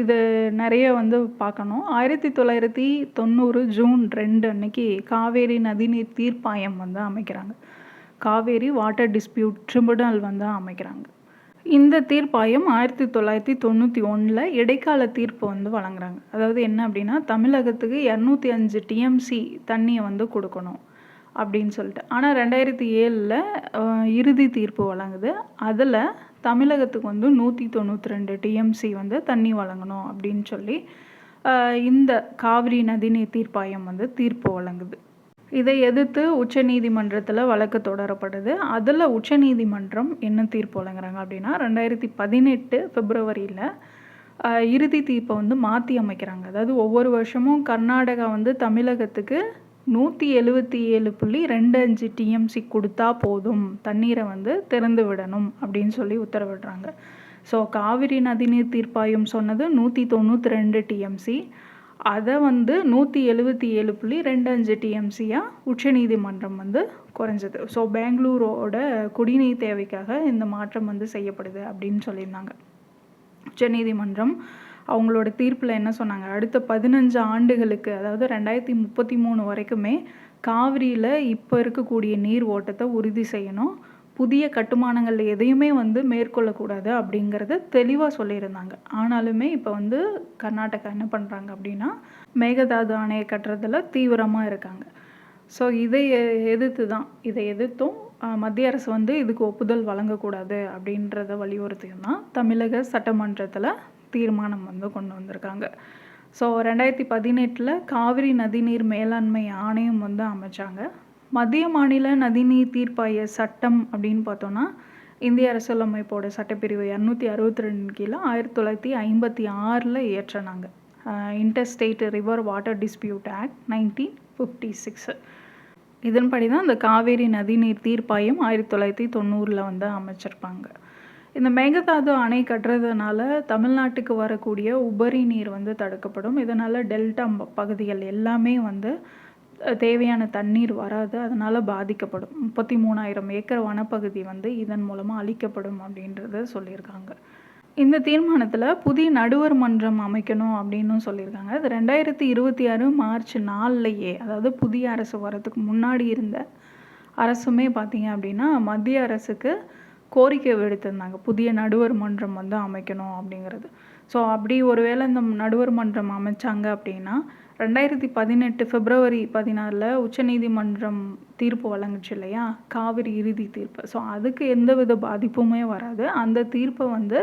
இது நிறைய வந்து பார்க்கணும். 1990 ஜூன் 2 அன்னைக்கு காவேரி நதிநீர் தீர்ப்பாயம் வந்து அமைக்கிறாங்க. காவேரி வாட்டர் டிஸ்பியூட் ட்ரிபியூனல் வந்து அமைக்கிறாங்க. இந்த தீர்ப்பாயம் 1991 இடைக்கால தீர்ப்பு வந்து வழங்குறாங்க. அதாவது என்ன அப்படின்னா, தமிழகத்துக்கு 205 டிஎம்சி தண்ணியை வந்து கொடுக்கணும் அப்படின்னு சொல்லிட்டு. ஆனால் 2007 இறுதி தீர்ப்பு வழங்குது. அதில் தமிழகத்துக்கு வந்து 192 டிஎம்சி வந்து தண்ணி வழங்கணும் அப்படின்னு சொல்லி இந்த காவிரி நதிநீர் தீர்ப்பாயம் வந்து தீர்ப்பு வழங்குது. இதை எதிர்த்து உச்சநீதிமன்றத்தில் வழக்கு தொடரப்படுது. அதில் உச்சநீதிமன்றம் என்ன தீர்ப்பு வழங்குறாங்க அப்படின்னா, 2018 பிப்ரவரியில் இறுதி தீர்ப்பை வந்து மாற்றி அமைக்கிறாங்க. அதாவது ஒவ்வொரு வருஷமும் கர்நாடகா வந்து தமிழகத்துக்கு 177.25 டிஎம்சி கொடுத்தா போதும், தண்ணீரை வந்து திறந்து விடணும் அப்படின்னு சொல்லி உத்தரவிடுறாங்க. ஸோ காவிரி நதிநீர் தீர்ப்பாயம் சொன்னது 192 டிஎம்சி, அதை வந்து 177.25 டிஎம்சியாக உச்சநீதிமன்றம் வந்து குறைஞ்சது. ஸோ பெங்களூரோட குடிநீர் தேவைக்காக இந்த மாற்றம் வந்து செய்யப்படுது அப்படின்னு சொல்லியிருந்தாங்க. உச்சநீதிமன்றம் அவங்களோட தீர்ப்பில் என்ன சொன்னாங்க, அடுத்த 15 ஆண்டுகளுக்கு அதாவது 2033 வரைக்குமே காவிரியில் இப்போ இருக்கக்கூடிய நீர் ஓட்டத்தை உறுதி செய்யணும், புதிய கட்டுமானங்கள் எதையுமே வந்து மேற்கொள்ளக்கூடாது அப்படிங்கிறத தெளிவாக சொல்லியிருந்தாங்க. ஆனாலுமே இப்போ வந்து கர்நாடகா என்ன பண்ணுறாங்க அப்படின்னா, மேகதாது அணையை கட்டுறதுல தீவிரமாக இருக்காங்க. ஸோ இதை எதிர்த்தும் மத்திய அரசு வந்து இதுக்கு ஒப்புதல் வழங்கக்கூடாது அப்படின்றத வலியுறுத்தியும் தான் தமிழக சட்டமன்றத்தில் தீர்மானம் வந்து கொண்டு வந்திருக்காங்க. ஸோ 2018 காவிரி நதிநீர் மேலாண்மை ஆணையம் வந்து அமைச்சாங்க. மத்திய மாநில நதிநீர் தீர்ப்பாய சட்டம் அப்படின்னு பார்த்தோன்னா இந்திய அரசியலமைப்போட சட்டப்பிரிவு 262 கீழே 1956 இயற்றினாங்க. Interstate river water dispute act 1956. இதன்படி தான் இந்த காவேரி நதிநீர் தீர்ப்பாயம் 1990 வந்து அமைச்சிருப்பாங்க. இந்த மேகதாது அணை கட்டுறதுனால தமிழ்நாட்டுக்கு வரக்கூடிய உபரி நீர் வந்து தடுக்கப்படும். இதனால் டெல்டா பகுதிகள் எல்லாமே வந்து தேவையான தண்ணீர் வராது. அதனால் பாதிக்கப்படும். 33,000 ஏக்கர் வனப்பகுதி வந்து இதன் மூலமாக அழிக்கப்படும் அப்படின்றத சொல்லியிருக்காங்க. இந்த தீர்மானத்தில் புதிய நடுவர் மன்றம் அமைக்கணும் அப்படின்னும் சொல்லியிருக்காங்க. அது 2026 மார்ச் 4லேயே, அதாவது புதிய அரசு வரதுக்கு முன்னாடி இருந்த அரசுமே பார்த்தீங்க அப்படின்னா மத்திய அரசுக்கு கோரிக்கை விடுத்திருந்தாங்க. புதிய நடுவர் மன்றம் வந்து அமைக்கணும் அப்படிங்கிறது. ஸோ அப்படி ஒருவேளை இந்த நடுவர் மன்றம் அமைச்சாங்க அப்படின்னா 2018 பிப்ரவரி 16 உச்சநீதிமன்றம் தீர்ப்பு வழங்குச்சு இல்லையா, காவிரி இறுதி தீர்ப்பு. ஸோ அதுக்கு எந்தவித பாதிப்புமே வராது. அந்த தீர்ப்பை வந்து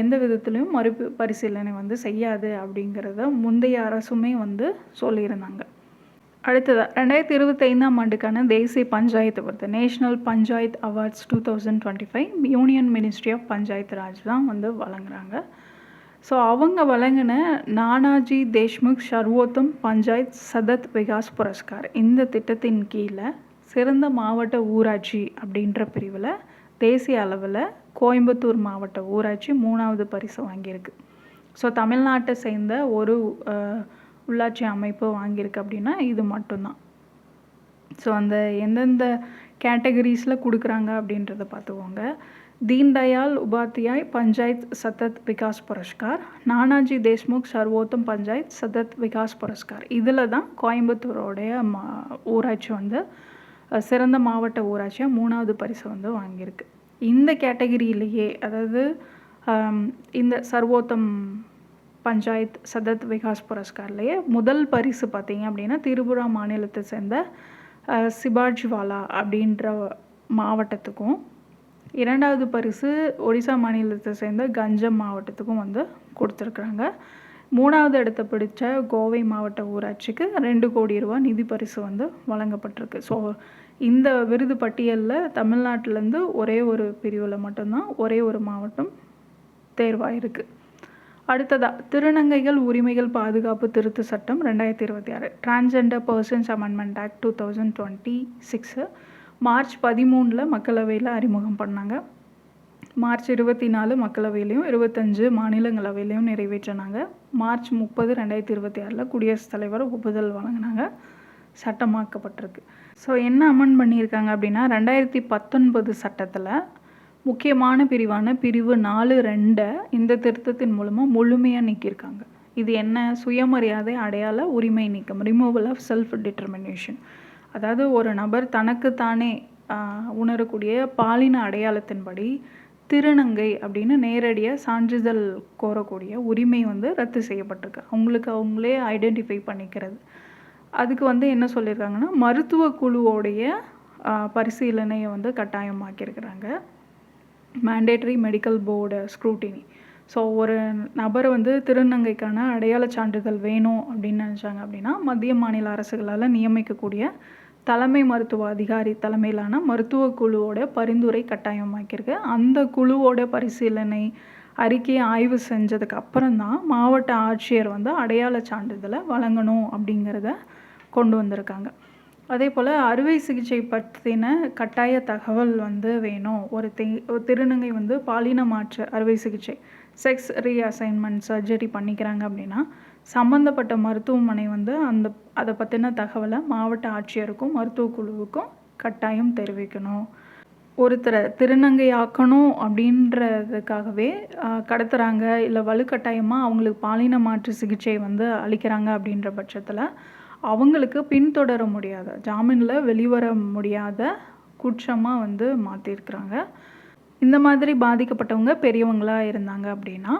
எந்த விதத்துலையும் பரிசீலனை வந்து செய்யாது அப்படிங்கிறத முந்தைய அரசுமே வந்து சொல்லியிருந்தாங்க. அடுத்ததாக 2025ஆம் ஆண்டுக்கான தேசிய பஞ்சாயத்து விருது national panchayat awards 2025 union ministry of Panchayat Raj தான் வந்து வழங்குறாங்க. ஸோ அவங்க வழங்கின நானாஜி தேஷ்முக் சர்வோத்தம் பஞ்சாயத் சதத் விகாஸ் புரஸ்கார் இந்த திட்டத்தின் கீழே சிறந்த மாவட்ட ஊராட்சி அப்படின்ற பிரிவில் தேசிய அளவில் கோயம்புத்தூர் மாவட்ட ஊராட்சி 3வது பரிசு வாங்கியிருக்கு. ஸோ தமிழ்நாட்டை சேர்ந்த ஒரு உள்ளாட்சி அமைப்பு வாங்கியிருக்கு அப்படின்னா இது மட்டும்தான். ஸோ அந்த எந்தெந்த கேட்டகரிஸில் கொடுக்குறாங்க அப்படின்றத பார்த்துக்கோங்க. தீன்தயாள் உபாத்யாய் பஞ்சாயத் சதத் விகாஸ் புரஸ்கார், நானாஜி தேஷ்முக் சர்வோத்தம் பஞ்சாயத் சதத் விகாஸ் புரஸ்கார், இதில் தான் கோயம்புத்தூரோடைய ஊராட்சி வந்து சிறந்த மாவட்ட ஊராட்சியாக 3வது பரிசு வந்து வாங்கியிருக்கு. இந்த கேட்டகரியிலேயே, அதாவது இந்த சர்வோத்தம் பஞ்சாயத் சதத் விகாஸ் புரஸ்கார்லேயே முதல் பரிசு பார்த்தீங்க அப்படின்னா திரிபுரா மாநிலத்தை சேர்ந்த சிபாஜ்வாலா அப்படின்ற மாவட்டத்துக்கும், 2வது பரிசு ஒடிசா மாநிலத்தை சேர்ந்த கஞ்சம் மாவட்டத்துக்கும் வந்து கொடுத்துருக்குறாங்க. 3வது இடத்தை பிடிச்ச கோவை மாவட்ட ஊராட்சிக்கு 2 கோடி ரூபா நிதி பரிசு வந்து வழங்கப்பட்டிருக்கு. ஸோ இந்த விருது பட்டியலில் தமிழ்நாட்டிலேருந்து ஒரே ஒரு பிரிவில் மட்டும்தான் ஒரே ஒரு மாவட்டம் தேர்வாயிருக்கு. அடுத்ததாக திருநங்கைகள் உரிமைகள் பாதுகாப்பு திருத்த சட்டம் 2026 transgender persons amendment act 2026 March 13 மக்களவையில் அறிமுகம் பண்ணாங்க. மார்ச் 24 மக்களவையிலையும் 25 மாநிலங்களவையிலையும் நிறைவேற்றினாங்க. மார்ச் 30 2026 குடியரசுத் தலைவர் ஒப்புதல் வழங்கினாங்க. சட்டமாக்கப்பட்டிருக்கு. ஸோ என்ன அமெண்ட் பண்ணியிருக்காங்க அப்படின்னா 2019 சட்டத்தில் முக்கியமான பிரிவான பிரிவு 4(2) இந்த திருத்தத்தின் மூலமாக முழுமையாக நீக்கியிருக்காங்க. இது என்ன? சுயமரியாதை அடையாள உரிமை நீக்கம், ரிமூவல் ஆஃப் செல்ஃப் டிட்டர்மினேஷன். அதாவது ஒரு நபர் தனக்குத்தானே உணரக்கூடிய பாலின அடையாளத்தின்படி திருநங்கை அப்படின்னு நேரடியாக சான்றிதழ் கோரக்கூடிய உரிமை வந்து ரத்து செய்யப்பட்டிருக்கு. அவங்களே ஐடென்டிஃபை பண்ணிக்கிறது. அதுக்கு வந்து என்ன சொல்லியிருக்காங்கன்னா மருத்துவ குழுவோடைய பரிசீலனையை வந்து கட்டாயமாக்கியிருக்கிறாங்க. Mandatory medical board scrutiny. So ஒரு நபர் வந்து திருநங்கைக்கான அடையாள சான்றிதழ் வேணும் அப்படின்னு நினச்சாங்க அப்படின்னா மத்திய மாநில அரசுகளால் நியமிக்கக்கூடிய தலைமை மருத்துவ அதிகாரி தலைமையிலான மருத்துவ குழுவோட பரிந்துரை கட்டாயமாக்கியிருக்கு. அந்த குழுவோட பரிசீலனை அறிக்கையை ஆய்வு செஞ்சதுக்கு அப்புறம்தான் மாவட்ட ஆட்சியர் வந்து அடையாள சான்றிதழை வழங்கணும் அப்படிங்கிறத கொண்டு வந்திருக்காங்க. அதே போல் அறுவை சிகிச்சை பற்றின கட்டாய தகவல் வந்து வேணும். ஒரு திருநங்கை வந்து பாலின மாற்று அறுவை சிகிச்சை செக்ஸ் ரீஅசைன்மெண்ட் சர்ஜரி பண்ணிக்கிறாங்க அப்படின்னா சம்மந்தப்பட்ட மருத்துவமனை வந்து அதை பற்றின தகவலை மாவட்ட ஆட்சியருக்கும் மருத்துவ குழுவுக்கும் கட்டாயம் தெரிவிக்கணும். ஒருத்தரை திருநங்கையாக்கணும் அப்படின்றதுக்காகவே கடத்துகிறாங்க, இல்லை வலுக்கட்டாயமாக அவங்களுக்கு பாலின மாற்று சிகிச்சை வந்து அளிக்கிறாங்க அப்படின்ற பட்சத்தில் அவங்களுக்கு பின்தொடர முடியாத, ஜாமீனில் வெளிவர முடியாத குற்றமாக வந்து மாற்றிருக்கிறாங்க. இந்த மாதிரி பாதிக்கப்பட்டவங்க பெரியவங்களாக இருந்தாங்க அப்படின்னா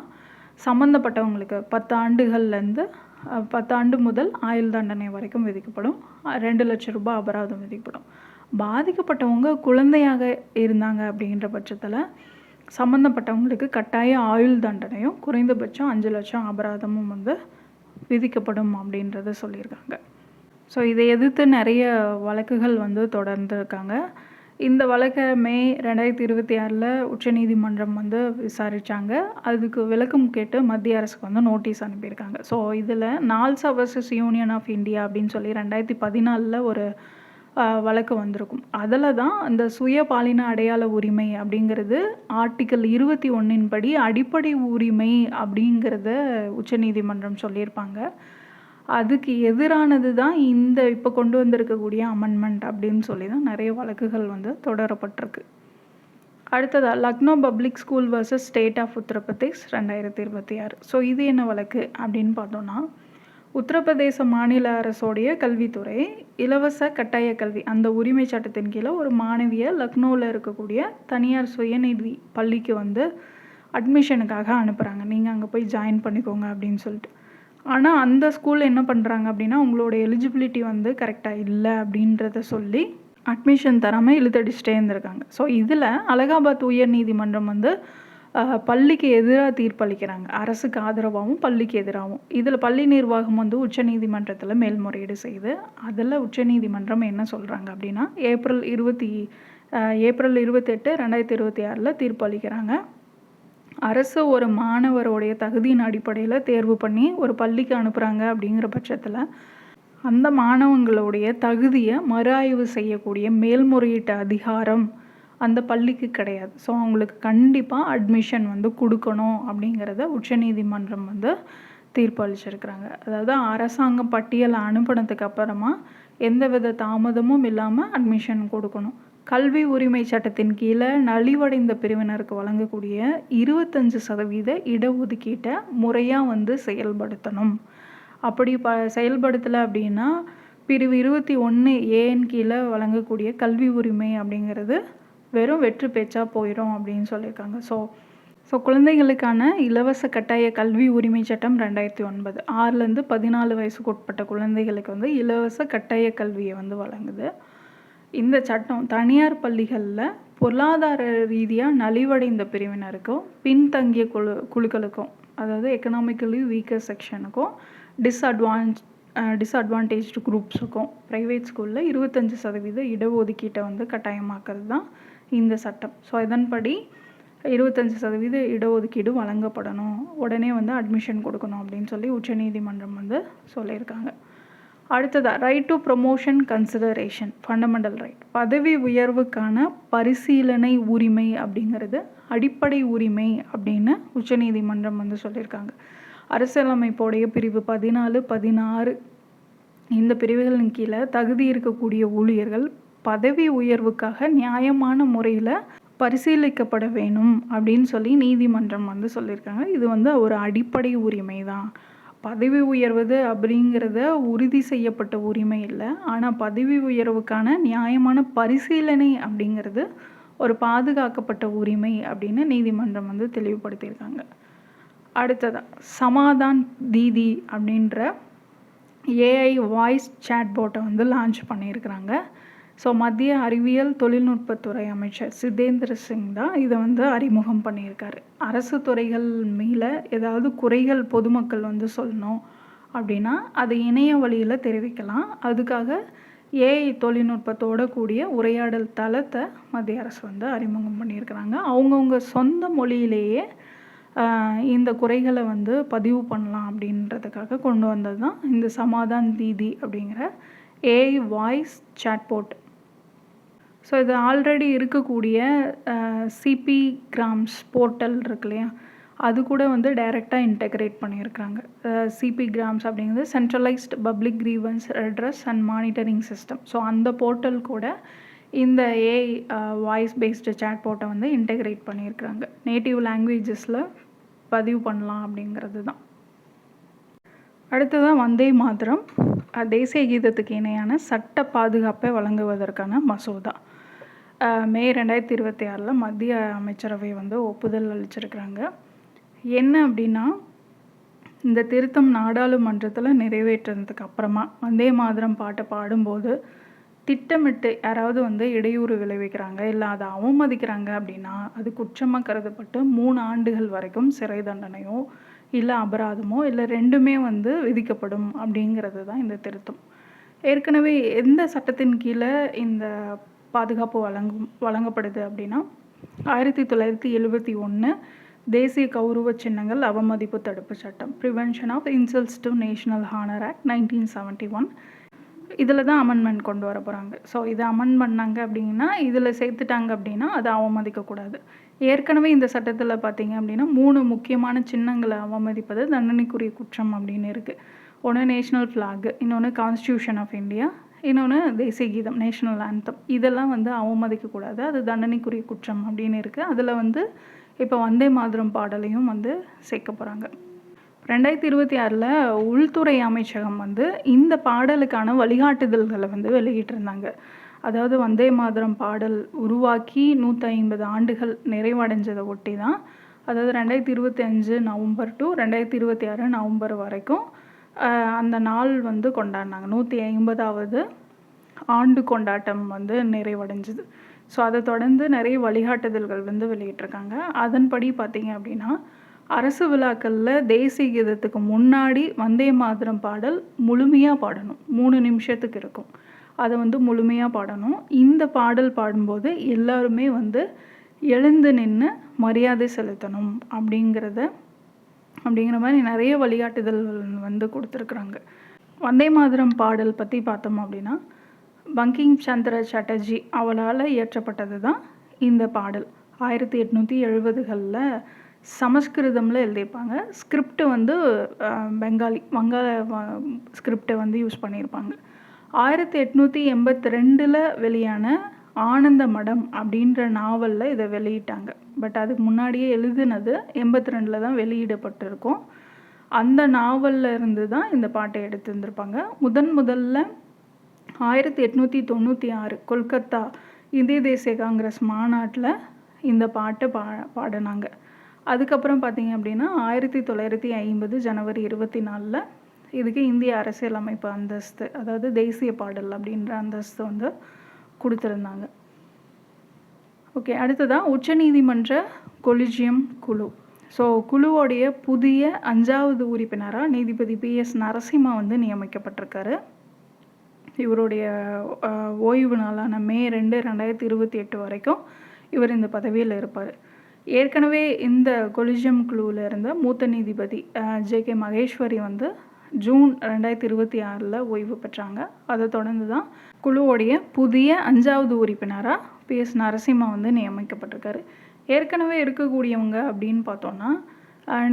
சம்மந்தப்பட்டவங்களுக்கு 10 ஆண்டுகள்லேருந்து 10 ஆண்டு முதல் ஆயுள் தண்டனை வரைக்கும் விதிக்கப்படும். 2 லட்சம் ரூபாய் அபராதம் விதிக்கப்படும். பாதிக்கப்பட்டவங்க குழந்தையாக இருந்தாங்க அப்படின்ற பட்சத்தில் சம்மந்தப்பட்டவங்களுக்கு கட்டாய ஆயுள் தண்டனையும் குறைந்தபட்சம் 5 லட்சம் அபராதமும் வந்து விதிக்கப்படும் அப்படின்றத சொல்லியிருக்காங்க. ஸோ இதை எதிர்த்து நிறைய வழக்குகள் வந்து தொடர்ந்து இருக்காங்க. இந்த வழக்கை மே 2026 உச்சநீதிமன்றம் வந்து விசாரித்தாங்க. அதுக்கு விளக்கம் கேட்டு மத்திய அரசுக்கு வந்து நோட்டீஸ் அனுப்பியிருக்காங்க. ஸோ இதில் நால்சா வர்சஸ் யூனியன் ஆஃப் இந்தியா அப்படின்னு சொல்லி 2014 ஒரு வழக்கு வந்திருக்கும். அதில் தான் அந்த சுய பாலின அடையாள உரிமை அப்படிங்கிறது ஆர்டிக்கிள் 21 படி அடிப்படை உரிமை அப்படிங்கிறத உச்சநீதிமன்றம் சொல்லியிருப்பாங்க. அதுக்கு எதிரானது தான் இந்த இப்போ கொண்டு வந்திருக்கக்கூடிய அமெண்ட்மெண்ட் அப்படின்னு சொல்லி தான் நிறைய வழக்குகள் வந்து தொடரப்பட்டிருக்கு. அடுத்ததாக Lucknow public school versus state of Uttar Pradesh 2026. So இது என்ன வழக்கு அப்படின்னு பார்த்தோன்னா, உத்தரப்பிரதேச மாநில அரசோடைய கல்வித்துறை இலவச கட்டாய கல்வி அந்த உரிமை சட்டத்தின் கீழே ஒரு மாணவியை லக்னோவில் இருக்கக்கூடிய தனியார் சுயநிதி பள்ளிக்கு வந்து அட்மிஷனுக்காக அனுப்புகிறாங்க. நீங்கள் அங்கே போய் ஜாயின் பண்ணிக்கோங்க அப்படின்னு சொல்லிட்டு. ஆனால் அந்த ஸ்கூல் என்ன பண்ணுறாங்க அப்படின்னா, உங்களோட எலிஜிபிலிட்டி வந்து கரெக்டாக இல்லை அப்படின்றத சொல்லி அட்மிஷன் தராமல் இழுத்தடிச்சிட்டே இருந்திருக்காங்க. ஸோ இதில் அலகாபாத் உயர் நீதிமன்றம் வந்து பள்ளிக்கு எதிராக தீர்ப்பளிக்கிறாங்க. அரசுக்கு ஆதரவாகவும் பள்ளிக்கு எதிராகவும். இதில் பள்ளி நிர்வாகம் வந்து உச்சநீதிமன்றத்தில் மேல்முறையீடு செய்யுது. அதில் உச்சநீதிமன்றம் என்ன சொல்கிறாங்க அப்படின்னா, ஏப்ரல் 28, 2026 தீர்ப்பளிக்கிறாங்க. அரசு ஒரு மாணவருடைய தகுதியின் அடிப்படையில் தேர்வு பண்ணி ஒரு பள்ளிக்கு அனுப்புகிறாங்க அப்படிங்கிற பட்சத்தில் அந்த மாணவங்களுடைய தகுதியை மறு ஆய்வு செய்யக்கூடிய மேல்முறையீட்டு அதிகாரம் அந்த பள்ளிக்கு கிடையாது. ஸோ அவங்களுக்கு கண்டிப்பாக அட்மிஷன் வந்து கொடுக்கணும் அப்படிங்கிறத உச்சநீதிமன்றம் வந்து தீர்ப்பு அளிச்சிருக்கிறாங்க. அதாவது அரசாங்கம் பட்டியலை அனுப்பினதுக்கு அப்புறமா எந்தவித தாமதமும் இல்லாமல் அட்மிஷன் கொடுக்கணும். கல்வி உரிமை சட்டத்தின் கீழே நலிவடைந்த பிரிவினருக்கு வழங்கக்கூடிய 25% இடஒதுக்கீட்டை முறையாக வந்து செயல்படுத்தணும். அப்படி செயல்படுத்தலை அப்படின்னா பிரிவு 21A கீழே வழங்கக்கூடிய கல்வி உரிமை அப்படிங்கிறது வெறும் வெற்று பேச்சாக போயிடும் அப்படின்னு சொல்லியிருக்காங்க. ஸோ குழந்தைகளுக்கான இலவச கட்டாய கல்வி உரிமை சட்டம் 2009 6லேருந்து 14 வயசுக்கு உட்பட்ட குழந்தைகளுக்கு வந்து இலவச கட்டாய கல்வியை வந்து வழங்குது. இந்த சட்டம் தனியார் பள்ளிகளில் பொருளாதார ரீதியாக நலிவடைந்த பிரிவினருக்கும் பின்தங்கிய குழுக்களுக்கும், அதாவது எக்கனாமிக்கலி வீக்கர் செக்ஷனுக்கும் டிஸ்அட்வான்டேஜ்டு குரூப்ஸுக்கும் ப்ரைவேட் ஸ்கூலில் 25% இடஒதுக்கீட்டை வந்து கட்டாயமாக்குறது தான் இந்த சட்டம். ஸோ இதன்படி 25% இடஒதுக்கீடு வழங்கப்படணும், உடனே வந்து அட்மிஷன் கொடுக்கணும் அப்படின்னு சொல்லி உச்சநீதிமன்றம் வந்து சொல்லியிருக்காங்க. அடுத்ததாக right to promotion consideration fundamental right. பதவி உயர்வுக்கான பரிசீலனை உரிமை அப்படிங்கிறது அடிப்படை உரிமை அப்படின்னு உச்சநீதிமன்றம் வந்து சொல்லியிருக்காங்க. அரசியலமைப்போடைய பிரிவு 14, 16 இந்த பிரிவுகளின் கீழே தகுதி இருக்கக்கூடிய ஊழியர்கள் பதவி உயர்வுக்காக நியாயமான முறையில் பரிசீலிக்கப்பட வேணும் அப்படின்னு சொல்லி நீதிமன்றம் வந்து சொல்லியிருக்காங்க. இது வந்து ஒரு அடிப்படை உரிமை தான். பதவி உயர்வது அப்படிங்கிறத உறுதி செய்யப்பட்ட உரிமை இல்லை. ஆனால் பதவி உயர்வுக்கான நியாயமான பரிசீலனை அப்படிங்கிறது ஒரு பாதுகாக்கப்பட்ட உரிமை அப்படின்னு நீதிமன்றம் வந்து தெளிவுபடுத்தியிருக்காங்க. அடுத்ததாக சமாதான் தீதி அப்படின்ற ஏஐ வாய்ஸ் சேட்போட்டை வந்து லான்ச் பண்ணியிருக்கிறாங்க. ஸோ மத்திய அறிவியல் தொழில்நுட்பத்துறை அமைச்சர் சிதேந்திர சிங் தான் இதை வந்து அறிமுகம் பண்ணியிருக்காரு. அரசு துறைகள் மேலே ஏதாவது குறைகள் பொதுமக்கள் வந்து சொல்லணும் அப்படின்னா அதை இணைய வழியில் தெரிவிக்கலாம். அதுக்காக ஏஐ தொழில்நுட்பத்தோட கூடிய உரையாடல் தளத்தை மத்திய அரசு வந்து அறிமுகம் பண்ணியிருக்கிறாங்க. அவங்கவுங்க சொந்த மொழியிலேயே இந்த குறைகளை வந்து பதிவு பண்ணலாம் அப்படின்றதுக்காக கொண்டு வந்தது தான் இந்த சமாதான் தீதி அப்படிங்கிற ஏஐ வாய்ஸ் சாட்போட். ஸோ இது ஆல்ரெடி இருக்கக்கூடிய சிபி கிராம்ஸ் போர்ட்டல் இருக்கு இல்லையா, அது கூட வந்து டைரெக்டாக இன்டெகிரேட் பண்ணியிருக்கிறாங்க. சிபி கிராம்ஸ் அப்படிங்கிறது centralised public grievance redress and monitoring system. So அந்த போர்ட்டல் கூட இந்த ஏஐ வாய்ஸ் பேஸ்டு சாட்போட்டை வந்து இன்டெகிரேட் பண்ணியிருக்கிறாங்க. நேட்டிவ் லாங்குவேஜஸில் பதிவு பண்ணலாம் அப்படிங்கிறது தான். அடுத்ததான் வந்தே மாதரம் தேசிய கீதத்துக்கு இணையான சட்ட பாதுகாப்பை வழங்குவதற்கான மசோதா மே 2026 மத்திய அமைச்சரவை வந்து ஒப்புதல் அளிச்சிருக்கிறாங்க. என்ன அப்படின்னா, இந்த திருத்தம் நாடாளுமன்றத்தில் நிறைவேற்றினதுக்கு அப்புறமா வந்தே மாதரம் பாட்டை பாடும்போது திட்டமிட்டு யாராவது வந்து இடையூறு விளைவிக்கிறாங்க இல்லை அதை அவமதிக்கிறாங்க அப்படின்னா அது குற்றமாக கருதப்பட்டு 3 ஆண்டுகள் வரைக்கும் சிறை தண்டனையோ இல்லை அபராதமோ இல்லை ரெண்டுமே வந்து விதிக்கப்படும் அப்படிங்கிறது தான் இந்த திருத்தம். ஏற்கனவே எந்த சட்டத்தின் கீழே இந்த பாதுகாப்பு வழங்கப்படுது அப்படின்னா 1971 தேசிய கௌரவ சின்னங்கள் அவமதிப்பு தடுப்பு சட்டம், prevention of insults to national honour act 1971. இதில் தான் அமெண்ட்மெண்ட் கொண்டு வர போகிறாங்க. ஸோ இதை அமெண்ட் பண்ணாங்க அப்படின்னா, இதில் சேர்த்துட்டாங்க அப்படின்னா அதை அவமதிக்கக்கூடாது. ஏற்கனவே இந்த சட்டத்தில் பார்த்தீங்க அப்படின்னா 3 முக்கியமான சின்னங்களை அவமதிப்பது தண்டனைக்குரிய குற்றம் அப்படின்னு இருக்குது. ஒன்று நேஷ்னல் ஃப்ளாக், இன்னொன்று கான்ஸ்டியூஷன் ஆஃப் இந்தியா, இன்னொன்று தேசிய கீதம் நேஷ்னல் ஆந்தம். இதெல்லாம் வந்து அவமதிக்கக்கூடாது, அது தண்டனைக்குரிய குற்றம் அப்படின்னு இருக்குது. அதில் வந்து இப்போ வந்தே மாதரம் பாடலையும் வந்து சேர்க்க போகிறாங்க. 2026 உள்துறை அமைச்சகம் வந்து இந்த பாடலுக்கான வழிகாட்டுதல்களை வந்து வெளியிட்டிருந்தாங்க. அதாவது வந்தே மாதரம் பாடல் உருவாக்கி 150 ஆண்டுகள் நிறைவடைஞ்சதை ஒட்டி தான், அதாவது 2025 நவம்பர் டு 2026 நவம்பர் வரைக்கும் அந்த நாள் வந்து கொண்டாடினாங்க. 150வது ஆண்டு கொண்டாட்டம் வந்து நிறைவடைஞ்சுது. ஸோ அதை தொடர்ந்து நிறைய வழிகாட்டுதல்கள் வந்து வெளியிட்டிருக்காங்க. அதன்படி பார்த்தீங்க அப்படின்னா, அரசு விழாக்களில் தேசிய கீதத்துக்கு முன்னாடி வந்தே மாதரம் பாடல் முழுமையாக பாடணும். 3 நிமிஷத்துக்கு இருக்கும். அதை வந்து முழுமையாக பாடணும். இந்த பாடல் பாடும்போது எல்லாருமே வந்து எழுந்து நின்று மரியாதை செலுத்தணும் அப்படிங்கிற மாதிரி நிறைய வழிகாட்டுதல்கள் வந்து கொடுத்துருக்குறாங்க. வந்தே மாதரம் பாடல் பற்றி பார்த்தோம் அப்படின்னா, பங்கிம் சந்திர சாட்டர்ஜி அவளால் இயற்றப்பட்டது தான் இந்த பாடல். 1870களில் சமஸ்கிருதமில் எழுதியிருப்பாங்க. ஸ்கிரிப்ட் வந்து வங்காள ஸ்கிரிப்டை வந்து யூஸ் பண்ணியிருப்பாங்க. 1882 வெளியான ஆனந்த மடம் அப்படின்ற நாவலில் இதை வெளியிட்டாங்க. பட் அதுக்கு முன்னாடியே எழுதுனது 82 தான் வெளியிடப்பட்டிருக்கும். அந்த நாவலில் இருந்து தான் இந்த பாட்டை எடுத்துருந்துருப்பாங்க. முதல்ல 1896 கொல்கத்தா இந்திய தேசிய காங்கிரஸ் மாநாட்டில் இந்த பாட்டை பாடினாங்க. அதுக்கப்புறம் பார்த்தீங்க அப்படின்னா 1950 ஜனவரி 24 இதுக்கு இந்திய அரசியலமைப்பு அந்தஸ்து, அதாவது தேசிய பாடல் அப்படின்ற அந்தஸ்து வந்து கொடுத்துருந்தாங்க. ஓகே, அடுத்ததாக உச்சநீதிமன்ற கொலிஜியம் குழு. ஸோ குழுவோடைய புதிய 5வது உறுப்பினராக நீதிபதி PS நரசிம்மா வந்து நியமிக்கப்பட்டிருக்காரு. இவருடைய ஓய்வு நாளான மே 2, 2028 வரைக்கும் இவர் இந்த பதவியில் இருப்பார். ஏற்கனவே இந்த கொலிஜியம் குழுவில் இருந்த மூத்த நீதிபதி JK மகேஸ்வரி வந்து ஜூன் 2026 ஓய்வு பெற்றாங்க. அதை தொடர்ந்து தான் குழுவோடைய புதிய 5வது உறுப்பினராக PS நரசிம்மா வந்து நியமிக்கப்பட்டிருக்காரு. ஏற்கனவே இருக்கக்கூடியவங்க அப்படின்னு பார்த்தோன்னா,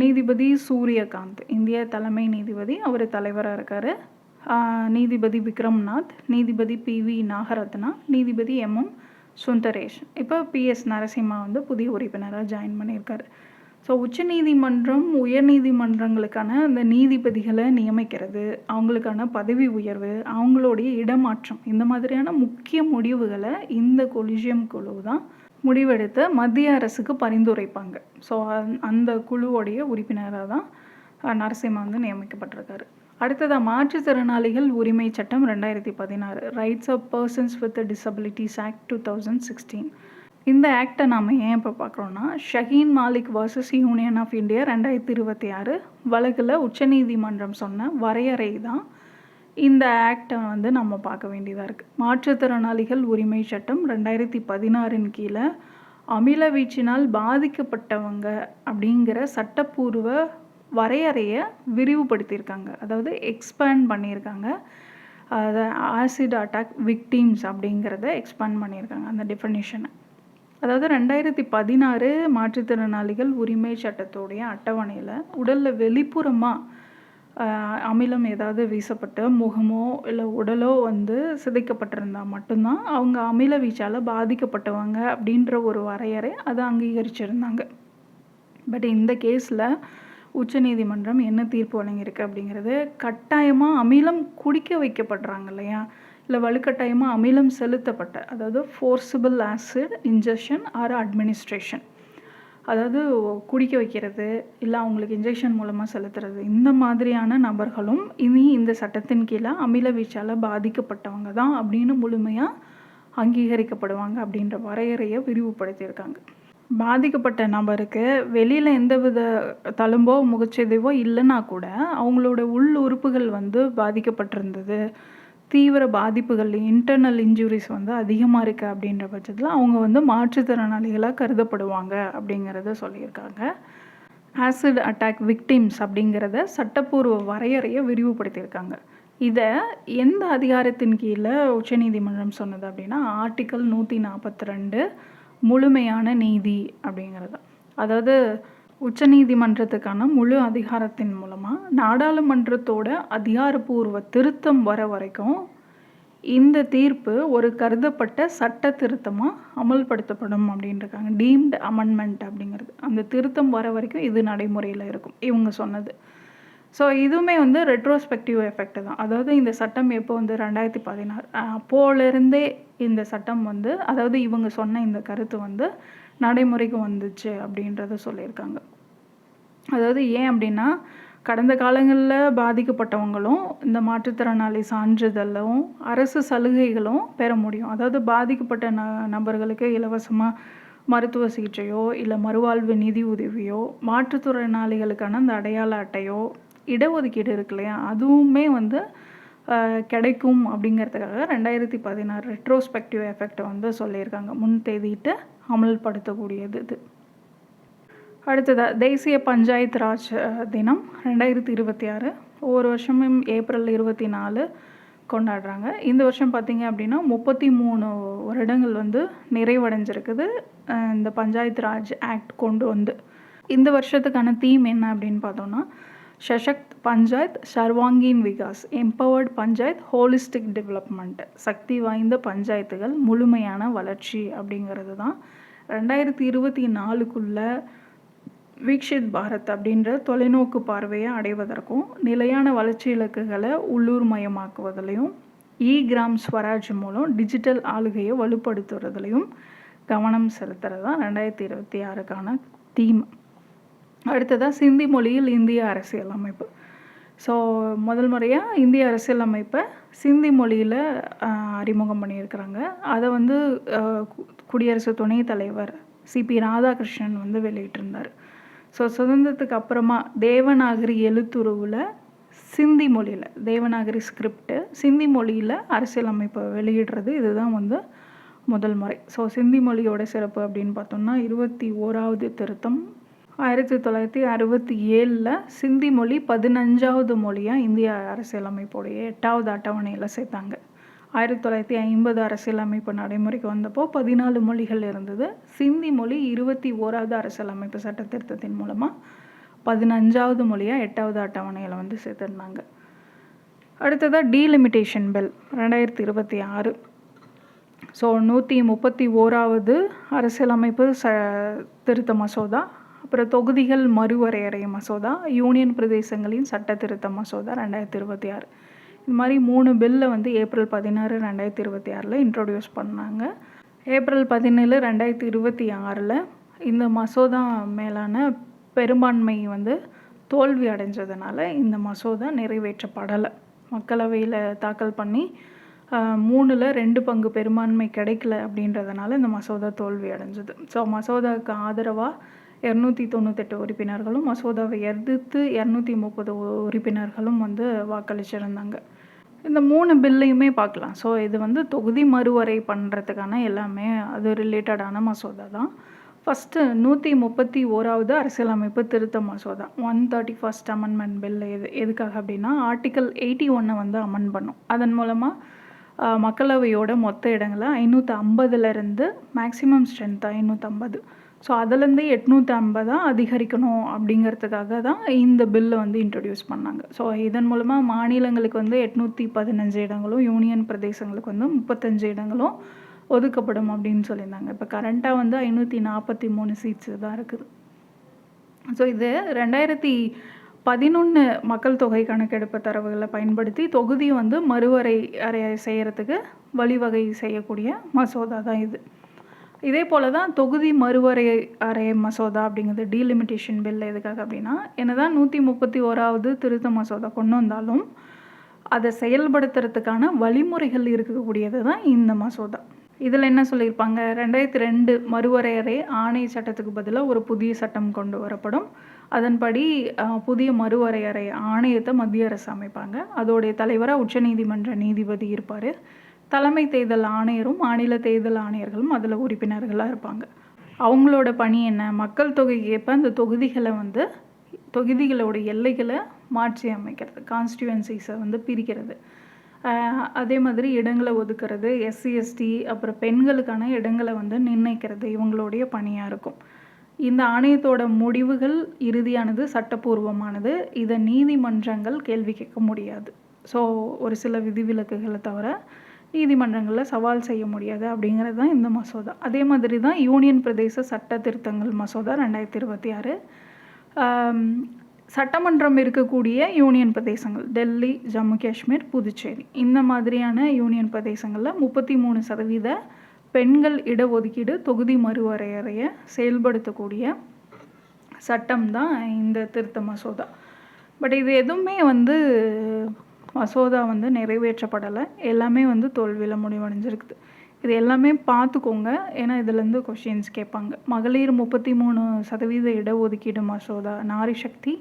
நீதிபதி சூரியகாந்த் இந்திய தலைமை நீதிபதி, அவர் தலைவராக இருக்கார். நீதிபதி விக்ரம்நாத், நீதிபதி PV நாகரத்னா, நீதிபதி MM சுந்தரேஷ். இப்போ PS நரசிம்மா வந்து புதிய உறுப்பினராக ஜாயின் பண்ணியிருக்காரு. ஸோ உச்சநீதிமன்றம் உயர்நீதிமன்றங்களுக்கான அந்த நீதிபதிகளை நியமிக்கிறது, அவங்களுக்கான பதவி உயர்வு, அவங்களுடைய இடமாற்றம், இந்த மாதிரியான முக்கிய முடிவுகளை இந்த கொலிஜியம் குழு தான் முடிவெடுத்து மத்திய அரசுக்கு பரிந்துரைப்பாங்க. ஸோ அந்த குழுவோடைய உறுப்பினராக தான் நரசிம்மா வந்து நியமிக்கப்பட்டிருக்காரு. அடுத்ததாக மாற்றுத்திறனாளிகள் உரிமை சட்டம் 2016, rights of persons with disabilities act 2016. இந்த ஆக்டை நாம் ஏன் இப்போ பார்க்குறோன்னா, Shaheen Malik versus union of India 2026 வழக்கில் உச்சநீதிமன்றம் சொன்ன வரையறை தான் இந்த ஆக்டை வந்து நம்ம பார்க்க வேண்டியதாக இருக்குது. மாற்றுத்திறனாளிகள் உரிமை சட்டம் 2016 கீழே அமில வீச்சினால் பாதிக்கப்பட்டவங்க அப்படிங்கிற சட்டப்பூர்வ வரையறையை விரிவுபடுத்தியிருக்காங்க, அதாவது எக்ஸ்பேண்ட் பண்ணியிருக்காங்க. அதை ஆசிட் அட்டாக் விக்டிம்ஸ் அப்படிங்கிறத எக்ஸ்பேண்ட் பண்ணியிருக்காங்க அந்த டெஃபினிஷனை. அதாவது 2016 மாற்றுத்திறனாளிகள் உரிமை சட்டத்தோடைய அட்டவணையில் உடலில் வெளிப்புறமாக அமிலம் ஏதாவது வீசப்பட்டு முகமோ இல்லை உடலோ வந்து சிதைக்கப்பட்டிருந்தால் மட்டும்தான் அவங்க அமில வீச்சால் பாதிக்கப்பட்டவங்க அப்படின்ற ஒரு வரையறை அதை அங்கீகரிச்சிருந்தாங்க. பட் இந்த கேஸில் உச்சநீதிமன்றம் என்ன தீர்ப்பு வழங்கியிருக்கு அப்படிங்கிறது, கட்டாயமாக அமிலம் குடிக்க வைக்கப்படுறாங்க இல்லையா, இல்லை வலுக்கட்டாயமாக அமிலம் செலுத்தப்பட்ட, அதாவது forcible acid injection or administration, அதாவது குடிக்க வைக்கிறது இல்லை அவங்களுக்கு இன்ஜெக்ஷன் மூலமாக செலுத்துறது, இந்த மாதிரியான நபர்களும் இனி இந்த சட்டத்தின் கீழே அமில வீச்சால் பாதிக்கப்பட்டவங்க தான் அப்படின்னு முழுமையாக அங்கீகரிக்கப்படுவாங்க அப்படின்ற வரையறையை விரிவுபடுத்தியிருக்காங்க. பாதிக்கப்பட்ட நபருக்கு வெளியில் எந்தவித தழும்போ முகச்சிதைவோ இல்லைன்னா கூட அவங்களோட உள் உறுப்புகள் வந்து பாதிக்கப்பட்டிருந்தது, தீவிர பாதிப்புகள் இன்டர்னல் இன்ஜுரிஸ் வந்து அதிகமாக இருக்குது அப்படின்ற பட்சத்தில் அவங்க வந்து மாற்றுத்திறனாளிகளாக கருதப்படுவாங்க அப்படிங்கிறத சொல்லியிருக்காங்க. ஆசிட் அட்டாக் விக்டிம்ஸ் அப்படிங்கிறத சட்டப்பூர்வ வரையறையை விரிவுபடுத்தியிருக்காங்க. இதை எந்த அதிகாரத்தின் கீழே உச்சநீதிமன்றம் சொன்னது அப்படின்னா ஆர்டிக்கல் 142 முழுமையான நீதி அப்படிங்கிறது. அதாவது உச்சநீதிமன்றத்துக்கான முழு அதிகாரத்தின் மூலமாக நாடாளுமன்றத்தோட அதிகாரப்பூர்வ திருத்தம் வர வரைக்கும் இந்த தீர்ப்பு ஒரு கருதப்பட்ட சட்ட திருத்தமாக அமல்படுத்தப்படும் அப்படின்றாங்க. டீம்டு அமெண்ட்மெண்ட் அப்படிங்கிறது. அந்த திருத்தம் வர வரைக்கும் இது நடைமுறையில் இருக்கும் இவங்க சொன்னது. ஸோ இதுவுமே வந்து ரெட்ரோஸ்பெக்டிவ் எஃபெக்ட் தான். அதாவது இந்த சட்டம் எப்போ வந்து 2016 அப்போலேருந்தே இந்த சட்டம் வந்து அதாவது இவங்க சொன்ன இந்த கருத்து வந்து நடைமுறைக்கு வந்துச்சு அப்படின்றத சொல்லியிருக்காங்க. அதாவது ஏன் அப்படின்னா கடந்த காலங்களில் பாதிக்கப்பட்டவங்களும் இந்த மாற்றுத்திறனாளி சான்றிதழும் அரசு சலுகைகளும் பெற முடியும். அதாவது பாதிக்கப்பட்ட நபர்களுக்கு இலவசமாக மருத்துவ சிகிச்சையோ இல்லை மறுவாழ்வு நிதி உதவியோ மாற்றுத்திறனாளிகளுக்கான அந்த அடையாள அட்டையோ இடஒதுக்கீடு இருக்கு இல்லையா அதுவுமே வந்து கிடைக்கும் அப்படிங்கிறதுக்காக 2016 ரெட்ரோஸ்பெக்டிவ் எஃபெக்டை வந்து சொல்லியிருக்காங்க. முன் தேதியிட்டு அமல்படுத்தக்கூடியது இது. அடுத்ததாக தேசிய பஞ்சாயத்து ராஜ் தினம் 2026 ஒவ்வொரு வருஷமும் ஏப்ரல் 24 கொண்டாடுறாங்க. இந்த வருஷம் பார்த்திங்க அப்படின்னா 33 வருடங்கள் வந்து நிறைவடைஞ்சிருக்குது இந்த பஞ்சாயத்து ராஜ் ஆக்ட் கொண்டு வந்து. இந்த வருஷத்துக்கான தீம் என்ன அப்படின்னு பார்த்தோன்னா Sashakt Panchayat Sarvangeen Vikas, empowered panchayat holistic development, சக்தி வாய்ந்த பஞ்சாயத்துகள் முழுமையான வளர்ச்சி அப்படிங்கிறது தான். 2024க்குள்ளே வீக்ஷித் பாரத் அப்படின்ற தொலைநோக்கு பார்வையை அடைவதற்கும் நிலையான வளர்ச்சி இலக்குகளை உள்ளூர் மயமாக்குவதிலையும் கிராம் ஸ்வராஜ் மூலம் டிஜிட்டல் ஆளுகையை வலுப்படுத்துவதிலையும் கவனம் செலுத்துறது தான் 2026க்கான தீம். அடுத்ததாக சிந்தி மொழியில் இந்திய அரசியலமைப்பு. ஸோ முதல் முறையாக இந்திய அரசியலமைப்பை சிந்தி மொழியில் அறிமுகம் பண்ணியிருக்கிறாங்க. அதை வந்து குடியரசு துணைத் தலைவர் சிபி ராதாகிருஷ்ணன் வந்து வெளியிட்டிருந்தார். ஸோ சுதந்திரத்துக்கு அப்புறமா தேவநாகரி எழுத்துருவில் சிந்தி மொழியில் தேவநாகரி ஸ்கிரிப்டு சிந்தி மொழியில் அரசியலமைப்பை வெளியிடுறது இதுதான் வந்து முதல் முறை. ஸோ சிந்தி மொழியோட சிறப்பு அப்படின்னு பார்த்தோம்னா 21வது திருத்தம் 1967 சிந்தி மொழி 15வது மொழியாக இந்திய அரசியலமைப்புடைய 8வது அட்டவணையில் சேர்த்தாங்க. 1950 அரசியலமைப்பு நடைமுறைக்கு வந்தப்போ 14 மொழிகள் இருந்தது. சிந்தி மொழி 21வது அரசியலமைப்பு சட்ட திருத்தத்தின் மூலமாக 15வது மொழியாக 8வது அட்டவணையில் வந்து சேர்த்துருந்தாங்க. அடுத்ததாக டீலிமிட்டேஷன் பில் 2026. ஸோ 131வது அரசியலமைப்பு திருத்த மசோதா, அப்புறம் தொகுதிகள் மறுவரையறை மசோதா, யூனியன் பிரதேசங்களின் சட்ட திருத்த மசோதா 2026. இந்த மாதிரி 3 பில்லை வந்து ஏப்ரல் 16, 2026 இன்ட்ரோடியூஸ் பண்ணாங்க. ஏப்ரல் 17, 2026 இந்த மசோதா மேலான பெரும்பான்மை வந்து தோல்வி அடைஞ்சதுனால இந்த மசோதா நிறைவேற்றப்படலை. மக்களவையில் தாக்கல் பண்ணி 3ல் 2 பங்கு பெரும்பான்மை கிடைக்கல அப்படின்றதுனால இந்த மசோதா தோல்வி அடைஞ்சது. ஸோ மசோதாவுக்கு ஆதரவாக 298 உறுப்பினர்களும் மசோதாவை எதிர்த்து 230 உறுப்பினர்களும் வந்து வாக்களிச்சிருந்தாங்க. இந்த 3 பில்லையுமே பார்க்கலாம். ஸோ இது வந்து தொகுதி மறுவரை பண்ணுறதுக்கான எல்லாமே அது ரிலேட்டடான மசோதா தான். ஃபஸ்ட்டு 131வது அரசியலமைப்பு திருத்த மசோதா 131st அமெண்ட்மெண்ட் பில் எதுக்காக அப்படின்னா ஆர்டிக்கல் 81 வந்து அமெண்ட் பண்ணும். அதன் மூலமாக மக்களவையோட மொத்த இடங்களை 550லேருந்து மேக்ஸிமம் ஸ்ட்ரென்த் 550, ஸோ அதுலேருந்து 850 அதிகரிக்கணும் அப்படிங்கிறதுக்காக தான் இந்த பில்லை வந்து இன்ட்ரடியூஸ் பண்ணாங்க. ஸோ இதன் மூலமாக மாநிலங்களுக்கு வந்து 815 இடங்களும் யூனியன் பிரதேசங்களுக்கு வந்து 35 இடங்களும் ஒதுக்கப்படும் அப்படின்னு சொல்லியிருந்தாங்க. இப்போ கரண்ட்டாக வந்து 543 சீட்ஸு தான் இருக்குது. ஸோ இது 2011 மக்கள் தொகை கணக்கெடுப்பு தரவுகளை பயன்படுத்தி தொகுதியை வந்து மறுவரையறை செய்கிறதுக்கு வழிவகை செய்யக்கூடிய மசோதா தான் இது. இதே போல் தான் தொகுதி மறுவரையறை மசோதா அப்படிங்கிறது டீலிமிட்டேஷன் பில் எதுக்காக அப்படின்னா என்னதான் 131வது திருத்த மசோதா கொண்டு வந்தாலும் அதை செயல்படுத்துறதுக்கான வழிமுறைகள் இருக்கக்கூடியது தான் இந்த மசோதா. இதில் என்ன சொல்லியிருப்பாங்க, 2002 மறுவரையறை ஆணை சட்டத்துக்கு பதிலாக ஒரு புதிய சட்டம் கொண்டு வரப்படும். அதன்படி புதிய மறுவரையறை ஆணையத்தை மத்திய அரசு அமைப்பாங்க. அதோடைய தலைவராக உச்சநீதிமன்ற நீதிபதி இருப்பார். தலைமை தேர்தல் ஆணையரும் மாநில தேர்தல் ஆணையர்களும் அதில் உறுப்பினர்களாக இருப்பாங்க. அவங்களோட பணி என்ன, மக்கள் தொகைக்கு ஏற்ப அந்த தொகுதிகளை வந்து தொகுதிகளோட எல்லைகளை மாற்றி அமைக்கிறது, கான்ஸ்டியூவன்சிஸை வந்து பிரிக்கிறது. அதே மாதிரி இடங்களை ஒதுக்கிறது, எஸ்சி எஸ்டி அப்புறம் பெண்களுக்கான இடங்களை வந்து நிர்ணயிக்கிறது இவங்களுடைய பணியாக இருக்கும். இந்த ஆணையத்தோட முடிவுகள் இறுதியானது, சட்டப்பூர்வமானது. இதை நீதிமன்றங்கள் கேள்வி கேட்க முடியாது. ஸோ ஒரு சில விதிவிலக்குகளை தவிர நீதிமன்றங்களில் சவால் செய்ய முடியாது அப்படிங்கிறது தான் இந்த மசோதா. அதே மாதிரி தான் யூனியன் பிரதேச சட்ட திருத்தங்கள் மசோதா 2026. சட்டமன்றம் இருக்கக்கூடிய யூனியன் பிரதேசங்கள் டெல்லி, ஜம்மு காஷ்மீர், புதுச்சேரி இந்த மாதிரியான யூனியன் பிரதேசங்களில் 33% பெண்கள் இடஒதுக்கீடு தொகுதி மறுவரையறையை செயல்படுத்தக்கூடிய சட்டம் தான் இந்த திருத்த மசோதா. பட் இது எதுவுமே வந்து மசோதா வந்து நிறைவேற்றப்படலை. எல்லாமே வந்து தோல்வியில் முடிவடைஞ்சிருக்குது. இது எல்லாமே பார்த்துக்கோங்க, ஏன்னா இதுலேருந்து கொஷின்ஸ் கேட்பாங்க. மகளிர் 33% இடஒதுக்கீடு மசோதா, நாரி சக்தி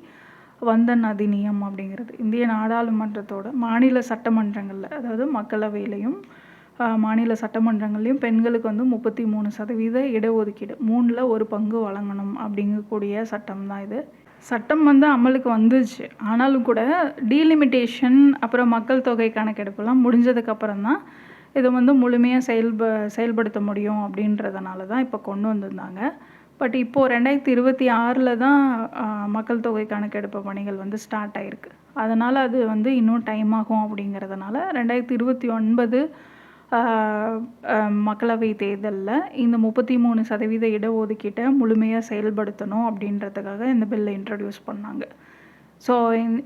வந்தன் அதிநியம் அப்படிங்கிறது இந்திய நாடாளுமன்றத்தோட மாநில சட்டமன்றங்களில், அதாவது மக்களவையிலையும் மாநில சட்டமன்றங்கள்லையும் பெண்களுக்கு வந்து 33% இடஒதுக்கீடு, 3ல் 1 பங்கு வழங்கணும் அப்படிங்கக்கூடிய சட்டம் தான் இது. சட்டம் வந்து அமலுக்கு வந்துச்சு. ஆனாலும் கூட டீலிமிட்டேஷன் அப்புறம் மக்கள் தொகை கணக்கெடுப்புலாம் முடிஞ்சதுக்கப்புறம் தான் இதை வந்து முழுமையாக செயல்படுத்த முடியும் அப்படின்றதுனால தான் இப்போ கொண்டு வந்திருந்தாங்க. பட் இப்போது 2026 தான் மக்கள் தொகை கணக்கெடுப்பு பணிகள் வந்து ஸ்டார்ட் ஆகிருக்கு. அதனால் அது வந்து இன்னும் டைம் ஆகும். அப்படிங்கிறதுனால 2029 மக்களவை தேர்தலில் இந்த 33% இடஒதுக்கீட்டை முழுமையாக செயல்படுத்தணும் அப்படின்றதுக்காக இந்த பில்லை இன்ட்ரடியூஸ் பண்ணாங்க. ஸோ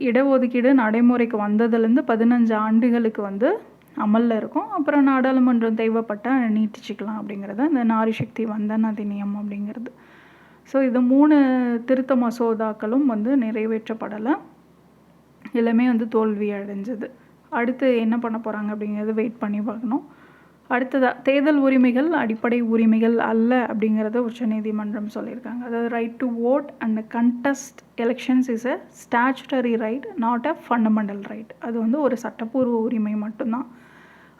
இடஒதுக்கீடு நடைமுறைக்கு வந்ததுலேருந்து 15 ஆண்டுகளுக்கு வந்து அமலில் இருக்கும். அப்புறம் நாடாளுமன்றம் தேவைப்பட்டால் நீட்டிச்சிக்கலாம் அப்படிங்கிறது இந்த நாரி சக்தி வந்தன் அதிநியம் அப்படிங்கிறது. ஸோ இது 3 திருத்த மசோதாக்களும் வந்து நிறைவேற்றப்படலை. எல்லாமே வந்து தோல்வி அடைஞ்சது. அடுத்து என்ன பண்ண போகிறாங்க அப்படிங்கிறது வெயிட் பண்ணி பார்க்கணும். அடுத்ததாக தேர்தல் உரிமைகள் அடிப்படை உரிமைகள் அல்ல அப்படிங்கிறத உச்சநீதிமன்றம் சொல்லியிருக்காங்க. அதாவது right to vote and contest elections is a statutory right, not a fundamental right. அது வந்து ஒரு சட்டப்பூர்வ உரிமை மட்டும்தான்.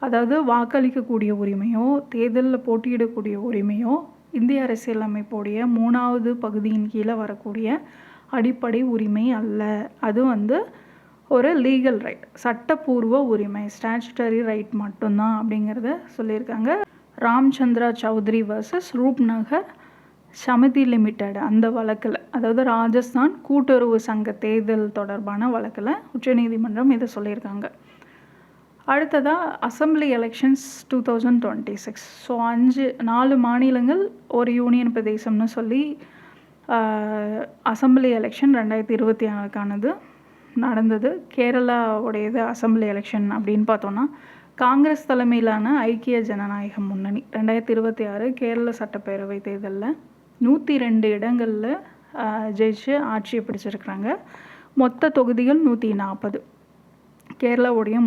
அதாவது வாக்களிக்கக்கூடிய உரிமையோ தேர்தலில் போட்டியிடக்கூடிய உரிமையோ இந்திய அரசியலமைப்புடைய 3வது பகுதியின் கீழே வரக்கூடிய அடிப்படை உரிமை அல்ல. அது வந்து ஒரு லீகல் ரைட், சட்டப்பூர்வ உரிமை, ஸ்டாச்சுட்டரி ரைட் மட்டும்தான் அப்படிங்கிறத சொல்லியிருக்காங்க. ராம்சந்திரா சௌத்ரி வர்சஸ் ரூப்நகர் சமிதி லிமிடெட் அந்த வழக்கில், அதாவது ராஜஸ்தான் கூட்டுறவு சங்க தேர்தல் தொடர்பான வழக்கில் உச்சநீதிமன்றம் இதை சொல்லியிருக்காங்க. அடுத்ததாக அசம்பிளி எலெக்ஷன்ஸ் 2026. ஸோ 4 மாநிலங்கள் ஒரு யூனியன் பிரதேசம்னு சொல்லி அசம்பிளி எலெக்ஷன் 2026க்கானது நடந்தது. கேரளாவுடையது அசம்பிளி எலெக்ஷன் அப்படின்னு பார்த்தோன்னா காங்கிரஸ் தலைமையிலான ஐக்கிய ஜனநாயக முன்னணி 2026 கேரள சட்டப்பேரவை தேர்தலில் 102 இடங்களில் ஜெயிச்சு ஆட்சியை பிடிச்சிருக்கிறாங்க. மொத்த தொகுதிகள் 140. கேரளாவுடைய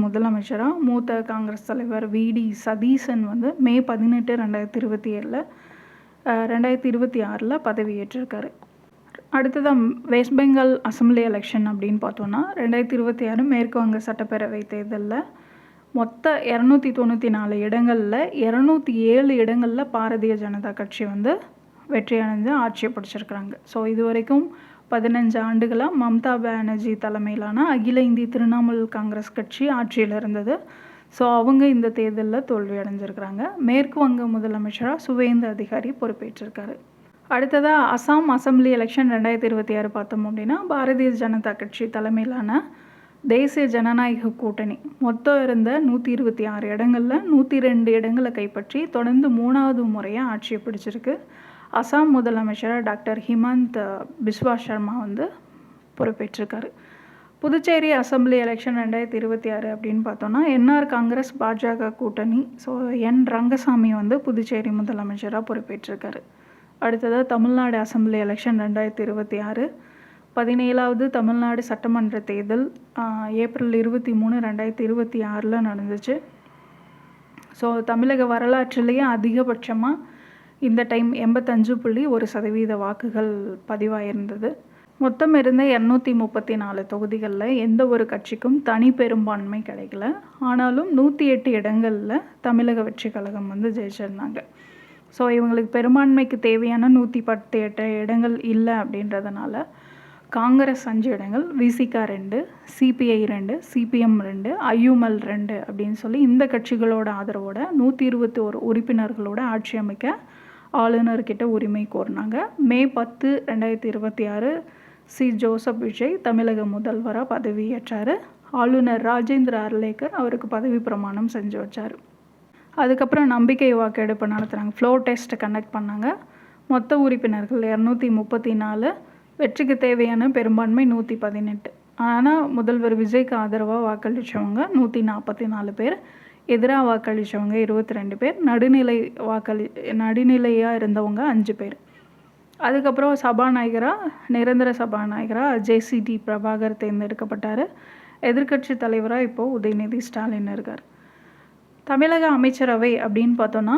முதலமைச்சராக மூத்த காங்கிரஸ் தலைவர் விடி சதீசன் வந்து மே 18, 2027 2026 பதவியேற்றிருக்காரு. அடுத்ததாக வெஸ்ட் பெங்கால் அசம்பிளி எலெக்ஷன் அப்படின்னு பார்த்தோன்னா 2026 மேற்கு வங்க சட்டப்பேரவை தேர்தலில் மொத்த 294 இடங்களில் 207 இடங்களில் பாரதிய ஜனதா கட்சி வந்து வெற்றி அடைஞ்சு ஆட்சியை பிடிச்சிருக்கிறாங்க. ஸோ இது வரைக்கும் 15 ஆண்டுகளாக மம்தா பானர்ஜி தலைமையிலான அகில இந்திய திரிணாமுல் காங்கிரஸ் கட்சி ஆட்சியில் இருந்தது. ஸோ அவங்க இந்த தேர்தலில் தோல்வி அடைஞ்சிருக்கிறாங்க. மேற்கு வங்க முதலமைச்சராக சுவேந்து அதிகாரி பொறுப்பேற்றிருக்காரு. அடுத்ததாக அசாம் அசம்பிளி எலெக்ஷன் 2026 பார்த்தோம் அப்படின்னா பாரதிய ஜனதா கட்சி தலைமையிலான தேசிய ஜனநாயக கூட்டணி மொத்தம் இருந்த 126 இடங்களில் 102 இடங்களை கைப்பற்றி தொடர்ந்து 3வது முறையாக ஆட்சியை பிடிச்சிருக்கு. அசாம் முதலமைச்சராக டாக்டர் ஹிமந்த் பிஸ்வா சர்மா வந்து பொறுப்பேற்றிருக்காரு. புதுச்சேரி அசம்பிளி எலெக்ஷன் 2026 அப்படின்னு பார்த்தோன்னா என்ஆர் காங்கிரஸ் பாஜக கூட்டணி. ஸோ என் ரங்கசாமி வந்து புதுச்சேரி முதலமைச்சராக பொறுப்பேற்றிருக்காரு. அடுத்ததாக தமிழ்நாடு அசம்பிளி எலெக்ஷன் 2026 17வது தமிழ்நாடு சட்டமன்ற தேர்தல் ஏப்ரல் 23, 2026 நடந்துச்சு. ஸோ தமிழக வரலாற்றிலேயே அதிகபட்சமாக இந்த டைம் 85.1% வாக்குகள் பதிவாயிருந்தது. மொத்தம் இருந்த 234 தொகுதிகளில் எந்த ஒரு கட்சிக்கும் தனி பெரும்பான்மை கிடைக்கல. ஆனாலும் 108 இடங்களில் தமிழக வெற்றி கழகம் வந்து ஜெயிச்சிருந்தாங்க. ஸோ இவங்களுக்கு பெரும்பான்மைக்கு தேவையான 118 இடங்கள் இல்லை அப்படின்றதுனால காங்கிரஸ் 5 இடங்கள், விசிக 2, சிபிஐ 2, சிபிஎம் 2, ஐயுஎல் 2 அப்படின்னு சொல்லி இந்த கட்சிகளோட ஆதரவோட 121 உறுப்பினர்களோட ஆட்சி அமைக்க ஆளுநர்கிட்ட உரிமை கோரினாங்க. மே 10, 2026 சி. ஜோசப் விஜய் தமிழக முதல்வராக பதவியேற்றார். ஆளுநர் ராஜேந்திர அர்லேக்கர் அவருக்கு பதவி பிரமாணம் செஞ்சு வச்சார். அதுக்கப்புறம் நம்பிக்கை வாக்கெடுப்பு நடத்துகிறாங்க. ஃப்ளோர் டெஸ்ட் கண்டக்ட் பண்ணாங்க. மொத்த உறுப்பினர்கள் 234, வெற்றிக்கு தேவையான பெரும்பான்மை 118. ஆனால் முதல்வர் விஜய்க்கு ஆதரவாக வாக்களித்தவங்க 144 பேர், எதிராக வாக்களித்தவங்க 22 பேர், நடுநிலையாக இருந்தவங்க 5 பேர். அதுக்கப்புறம் நிரந்தர சபாநாயகராக ஜேசிடி பிரபாகர் தேர்ந்தெடுக்கப்பட்டார். எதிர்க்கட்சி தலைவராக இப்போது உதயநிதி ஸ்டாலின் இருக்கார். தமிழக அமைச்சரவை அப்படின்னு பார்த்தோன்னா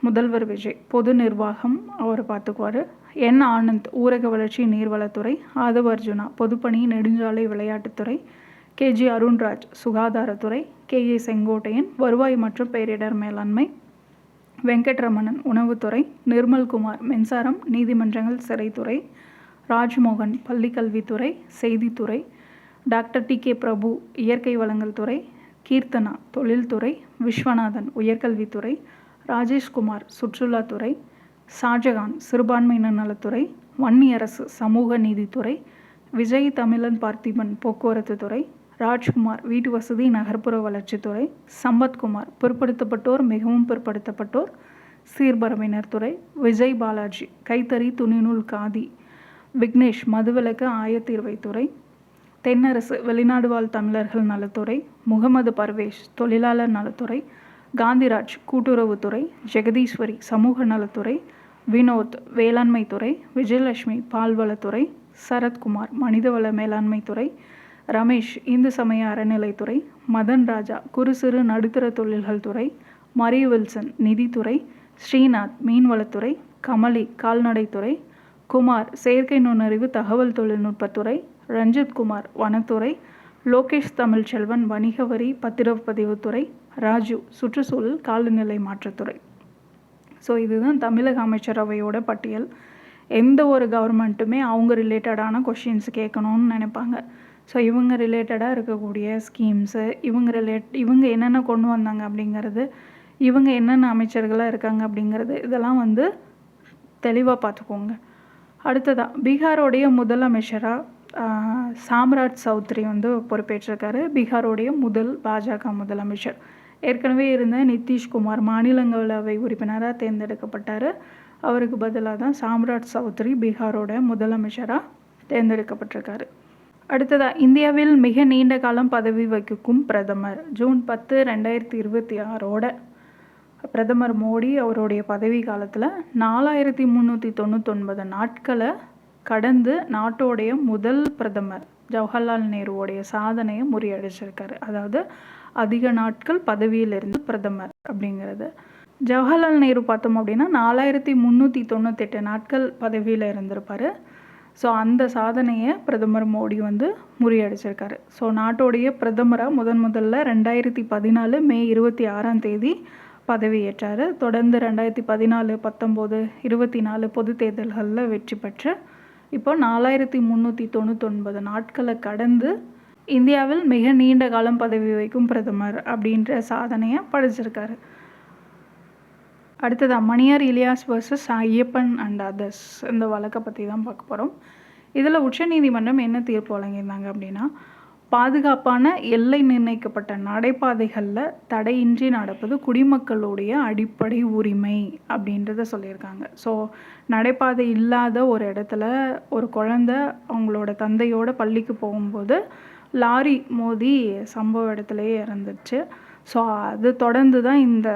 முதல்வர் விஜய் பொது நிர்வாகம் அவர் பார்த்துக்குவார். என். ஆனந்த் ஊரக வளர்ச்சி நீர்வளத்துறை, ஆதவ் அர்ஜுனா பொதுப்பணி நெடுஞ்சாலை விளையாட்டுத்துறை, கேஜி அருண்ராஜ் சுகாதாரத்துறை, கேஏ செங்கோட்டையன் வருவாய் மற்றும் பேரிடர் மேலாண்மை, வெங்கட்ரமணன் உணவுத்துறை, நிர்மல்குமார் மின்சாரம் நீதிமன்றங்கள் சிறைத்துறை, ராஜ்மோகன் பள்ளிக்கல்வித்துறை செய்தித்துறை, டாக்டர் டி.கே. பிரபு இயற்கை வளங்கள் துறை, கீர்த்தனா தொழில்துறை, விஸ்வநாதன் உயர்கல்வித்துறை, ராஜேஷ்குமார் சுற்றுலாத்துறை, ஷாஜகான் சிறுபான்மையினர் நலத்துறை, வன்னியரசு சமூக நீதித்துறை, விஜய் தமிழன் பார்த்திபன் போக்குவரத்து துறை, ராஜ்குமார் வீட்டு வசதி நகர்ப்புற வளர்ச்சித்துறை, சம்பத்குமார் பிற்படுத்தப்பட்டோர் மிகவும் பிற்படுத்தப்பட்டோர் சீர்பரவினர் துறை, விஜய் பாலாஜி கைத்தறி துணிநூல் காதி, விக்னேஷ் மதுவிலக்கு ஆயத்தீர்வைத்துறை, தென்னரசு வெளிநாடு வாழ் தமிழர்கள் நலத்துறை, முகமது பர்வேஷ் தொழிலாளர் நலத்துறை, காந்திராஜ் கூட்டுறவுத்துறை, ஜெகதீஸ்வரி சமூக நலத்துறை, வினோத் வேளாண்மைத்துறை, விஜயலட்சுமி பால்வளத்துறை, சரத்குமார் மனிதவள மேலாண்மைத்துறை, ரமேஷ் இந்து சமய அறநிலைத்துறை, மதன் ராஜா குறு சிறு நடுத்தர தொழில்கள் துறை, மரி வில்சன் நிதித்துறை, ஸ்ரீநாத் மீன்வளத்துறை, கமலி கால்நடைத்துறை, குமார் செயற்கை நுண்ணறிவு தகவல் தொழில்நுட்பத்துறை, ரஞ்சித் குமார் வனத்துறை, லோகேஷ் தமிழ்ச்செல்வன் வணிக வரி பத்திரப்பதிவுத்துறை, ராஜு சுற்றுச்சூழல் காலநிலை மாற்றத்துறை. ஸோ இதுதான் தமிழக அமைச்சரவையோட பட்டியல். எந்த ஒரு கவர்மெண்ட்டுமே அவங்க ரிலேட்டடான கொஷின்ஸ் கேட்கணும்னு நினைப்பாங்க. ஸோ இவங்க ரிலேட்டடாக இருக்கக்கூடிய ஸ்கீம்ஸு, இவங்க என்னென்ன கொண்டு வந்தாங்க அப்படிங்கிறது, இவங்க என்னென்ன அமைச்சர்களாக இருக்காங்க அப்படிங்கிறது, இதெல்லாம் தெளிவாக பார்த்துக்கோங்க. அடுத்ததாக பீகாரோடைய முதலமைச்சராக சாம்ராஜ் சௌத்ரி பொறுப்பேற்றிருக்காரு. பீகாரோடைய முதல் பாஜக முதலமைச்சர். ஏற்கனவே இருந்த நிதிஷ்குமார் மாநிலங்களவை உறுப்பினராக தேர்ந்தெடுக்கப்பட்டார். அவருக்கு பதிலாக தான் சாம்ராஜ் சௌத்ரி பீகாரோட முதலமைச்சராக தேர்ந்தெடுக்கப்பட்டிருக்காரு. அடுத்ததாக இந்தியாவில் மிக நீண்ட காலம் பதவி வகிக்கும் பிரதமர். ஜூன் 10, 2026 பிரதமர் மோடி அவருடைய பதவி காலத்தில் 4399 நாட்களை கடந்து நாட்டோடைய முதல் பிரதமர் ஜவஹர்லால் நேருவோடைய சாதனையை முறியடிச்சிருக்காரு. அதாவது அதிக நாட்கள் பதவியில் இருந்து பிரதமர் அப்படிங்கிறது. ஜவஹர்லால் நேரு பார்த்தோம் அப்படின்னா 4398 நாட்கள் பதவியில் இருந்திருப்பார். ஸோ அந்த சாதனையை பிரதமர் மோடி முறியடிச்சிருக்காரு. ஸோ நாட்டோடைய பிரதமராக முதல்ல 2014 மே 26 பதவியேற்றார். தொடர்ந்து 2014, 19, 24 பொது தேர்தல்களில் வெற்றி பெற்று இப்போ 4399 நாட்களை கடந்து இந்தியாவில் மிக நீண்ட காலம் பதவி வகிக்கும் பிரதமர் அப்படின்ற சாதனையை படைச்சிருக்காரு. அடுத்ததாக Maniyar Ilyas versus Ayyappan and others இந்த வழக்கை பற்றி தான் பார்க்க போகிறோம். இதில் உச்சநீதிமன்றம் என்ன தீர்ப்பு வழங்கியிருந்தாங்க அப்படின்னா, பாதுகாப்பான எல்லை நிர்ணயிக்கப்பட்ட நடைபாதைகளில் தடையின்றி நடப்பது குடிமக்களுடைய அடிப்படை உரிமை அப்படின்றத சொல்லியிருக்காங்க. ஸோ நடைபாதை இல்லாத ஒரு இடத்துல ஒரு குழந்தை அவங்களோட தந்தையோட பள்ளிக்கு போகும்போது லாரி மோதி சம்பவ இடத்துலையே இறந்துச்சு. ஸோ அது தொடர்ந்து தான் இந்த